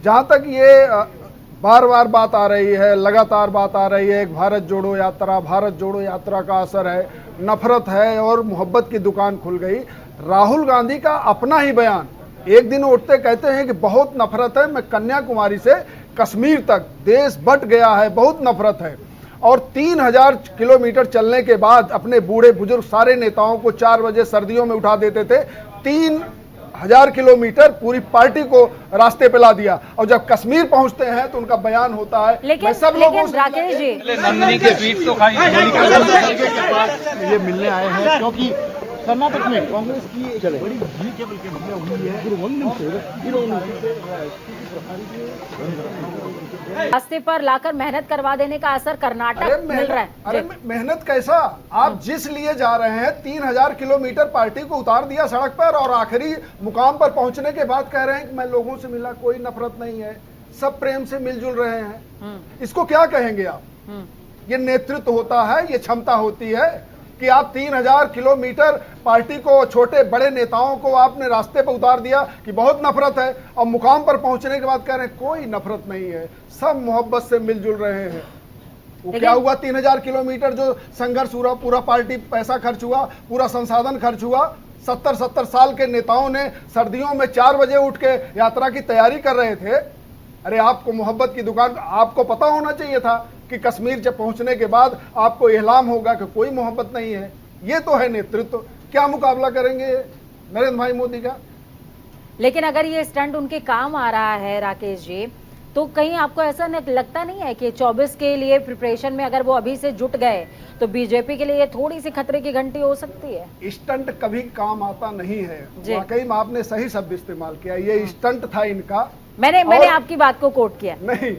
जहां तक ये बार बार बात आ रही है, लगातार बात आ रही है, एक भारत जोड़ो यात्रा का असर है, नफरत है और मोहब्बत की दुकान खुल गई। राहुल गांधी का अपना ही बयान, एक दिन उठते कहते हैं कि बहुत नफरत है, मैं कन्याकुमारी से कश्मीर तक देश बट गया है, बहुत नफरत है। और 3000 किलोमीटर चलने के बाद अपने बूढ़े बुजुर्ग सारे नेताओं को 4 बजे सर्दियों में उठा देते थे, 3000 किलोमीटर पूरी पार्टी को रास्ते पे ला दिया। और जब कश्मीर पहुंचते हैं तो उनका बयान होता है, लेकिन सब लोगों से राकेश जी ये मिलने आए हैं क्योंकि कर्नाटक में कांग्रेस की एक बड़ी जीत हुई है। रास्ते पर लाकर मेहनत करवा देने का असर कर्नाटक मिल रहा है। अरे मेहनत कैसा, आप जिस लिए जा रहे हैं 3000 किलोमीटर पार्टी को उतार दिया सड़क पर और आखिरी मुकाम पर पहुंचने के बाद कह रहे हैं कि मैं लोगों से मिला, कोई नफरत नहीं है, सब प्रेम से मिलजुल रहे हैं। इसको क्या कहेंगे आप? ये नेतृत्व होता है, ये क्षमता होती है कि आप 3000 किलोमीटर पार्टी को, छोटे बड़े नेताओं को आपने रास्ते पर उतार दिया कि बहुत नफरत है, और मुकाम पर पहुंचने के बाद कह रहे हैं कोई नफरत नहीं है, सब मोहब्बत से मिलजुल रहे हैं। वो क्या हुआ? 3000 किलोमीटर जो संघर्ष हुआ, पूरा पार्टी पैसा खर्च हुआ, पूरा संसाधन खर्च हुआ। 70 साल के नेताओं ने सर्दियों में 4 बजे उठ के यात्रा की तैयारी कर रहे थे। अरे आपको मोहब्बत की दुकान, आपको पता होना चाहिए था कि कश्मीर जब पहुंचने के बाद आपको इल्हाम होगा कि कोई मोहब्बत नहीं है। ये तो है नेतृत्व। क्या मुकाबला करेंगे नरेंद्र भाई मोदी का? लेकिन अगर ये स्टंट उनके काम आ रहा है राकेश जी, तो कहीं आपको ऐसा लगता नहीं है कि 24 के लिए प्रिपरेशन में अगर वो अभी से जुट गए तो बीजेपी के लिए थोड़ी सी खतरे की घंटी हो सकती है? स्टंट कभी काम आता नहीं है। वाकई में आपने सही शब्द इस्तेमाल किया, ये स्टंट था इनका। मैंने आपकी बात को कोट किया नहीं।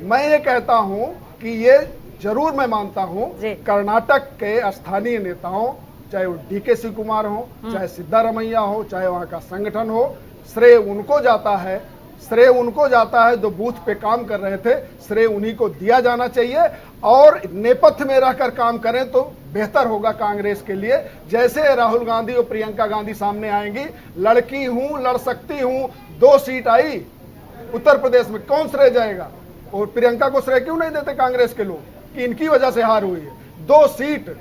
मैं ये कहता हूं कि ये जरूर मैं मानता हूं कर्नाटक के स्थानीय नेताओं, चाहे वो डीके शिव कुमार हो, चाहे सिद्धारमैया हो, चाहे वहां का संगठन हो, श्रेय उनको जाता है। श्रेय उनको जाता है जो बूथ पे काम कर रहे थे, श्रेय उन्हीं को दिया जाना चाहिए। और नेपथ्य में रहकर काम करें तो बेहतर होगा कांग्रेस के लिए। जैसे राहुल गांधी और प्रियंका गांधी सामने आएंगी, लड़की हूं, लड़ सकती हूं, 2 सीट आई उत्तर प्रदेश में, कौन श्रेय जाएगा? और प्रियंका को श्रेय क्यों नहीं देते कांग्रेस के लोग कि इनकी वजह से हार हुई है? 2 सीट।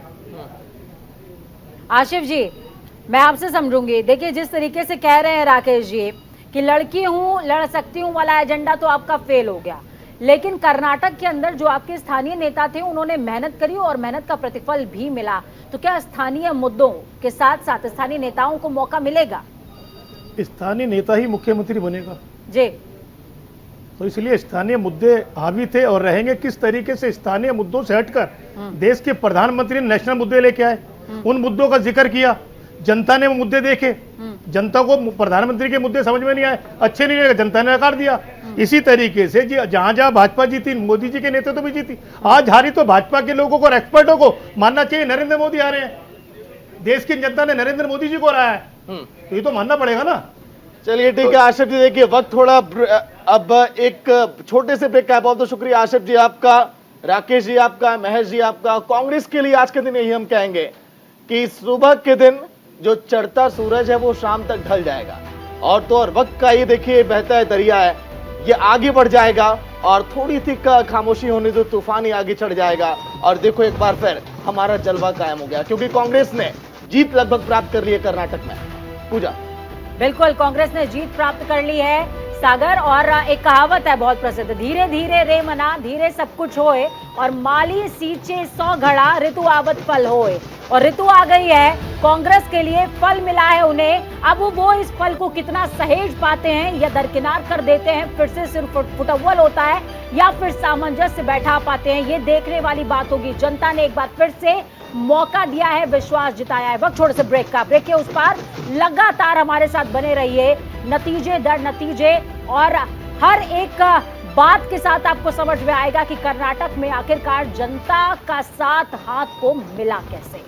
आशिफ जी, मैं आपसे समझूंगी। देखिए, जिस तरीके से कह रहे हैं राकेश जी कि लड़की हूं, लड़ सकती हूं वाला एजेंडा तो आपका फेल हो गया, लेकिन कर्नाटक के अंदर जो आपके स्थानीय नेता थे उन्होंने मेहनत करी और मेहनत का प्रतिफल भी मिला। तो क्या स्थानीय मुद्दों के साथ साथ स्थानीय नेताओं को मौका मिलेगा? स्थानीय नेता ही मुख्यमंत्री बनेगा जी, तो इसलिए स्थानीय मुद्दे हावी थे और रहेंगे। किस तरीके से स्थानीय मुद्दों से हटकर देश के प्रधानमंत्री ने नेशनल मुद्दे लेके आए, उन मुद्दों का जिक्र किया, जनता ने वो मुद्दे देखे, जनता को प्रधानमंत्री के मुद्दे समझ में नहीं आए, अच्छे नहीं लगे, जनता ने नकार दिया। इसी तरीके से जहां जहां भाजपा जीती, मोदी जी के नेतृत्व भी जीती। आज हारी तो भाजपा के लोगों को और एक्सपर्टों को मानना चाहिए नरेंद्र मोदी आ रहे हैं, देश की जनता ने नरेंद्र मोदी जी को हराया है, तो ये तो मानना पड़ेगा ना। चलिए ठीक है आशिफ जी, देखिए वक्त थोड़ा अब एक छोटे से ब्रेक का बहुत बहुत शुक्रिया आशिफ जी आपका, राकेश जी आपका, महेश जी आपका। कांग्रेस के लिए आज के दिन यही हम कहेंगे कि सुबह के दिन जो चढ़ता सूरज है वो शाम तक ढल जाएगा, और तो और वक्त का ये देखिए बहता है दरिया है, ये आगे बढ़ जाएगा और थोड़ी सी खामोशी होने तो तूफान ही आगे चढ़ जाएगा। और देखो एक बार फिर हमारा जलवा कायम हो गया, क्योंकि कांग्रेस ने जीत लगभग प्राप्त कर ली है कर्नाटक में। पूजा, बिल्कुल, कांग्रेस ने जीत प्राप्त कर ली है सागर। और एक कहावत है बहुत प्रसिद्ध, धीरे धीरे रे मना, धीरे सब कुछ होए, और माली सींचे 100 घड़ा, ऋतु आवत फल होए। और ऋतु आ गई है, कांग्रेस के लिए फल मिला है उन्हें। अब वो इस फल को कितना सहेज पाते हैं या दरकिनार कर देते हैं, फिर से सिर्फ फुटअव्वल होता है या फिर सामंजस्य बैठा पाते हैं, ये देखने वाली बात होगी। जनता ने एक बार फिर से मौका दिया है, विश्वास जिताया है। वक्त छोटे से ब्रेक का, ब्रेक के उस पार लगातार हमारे साथ बने रहिए, नतीजे दर नतीजे और हर एक बात के साथ आपको समझ में आएगा कि कर्नाटक में आखिरकार जनता का साथ हाथ को मिला कैसे।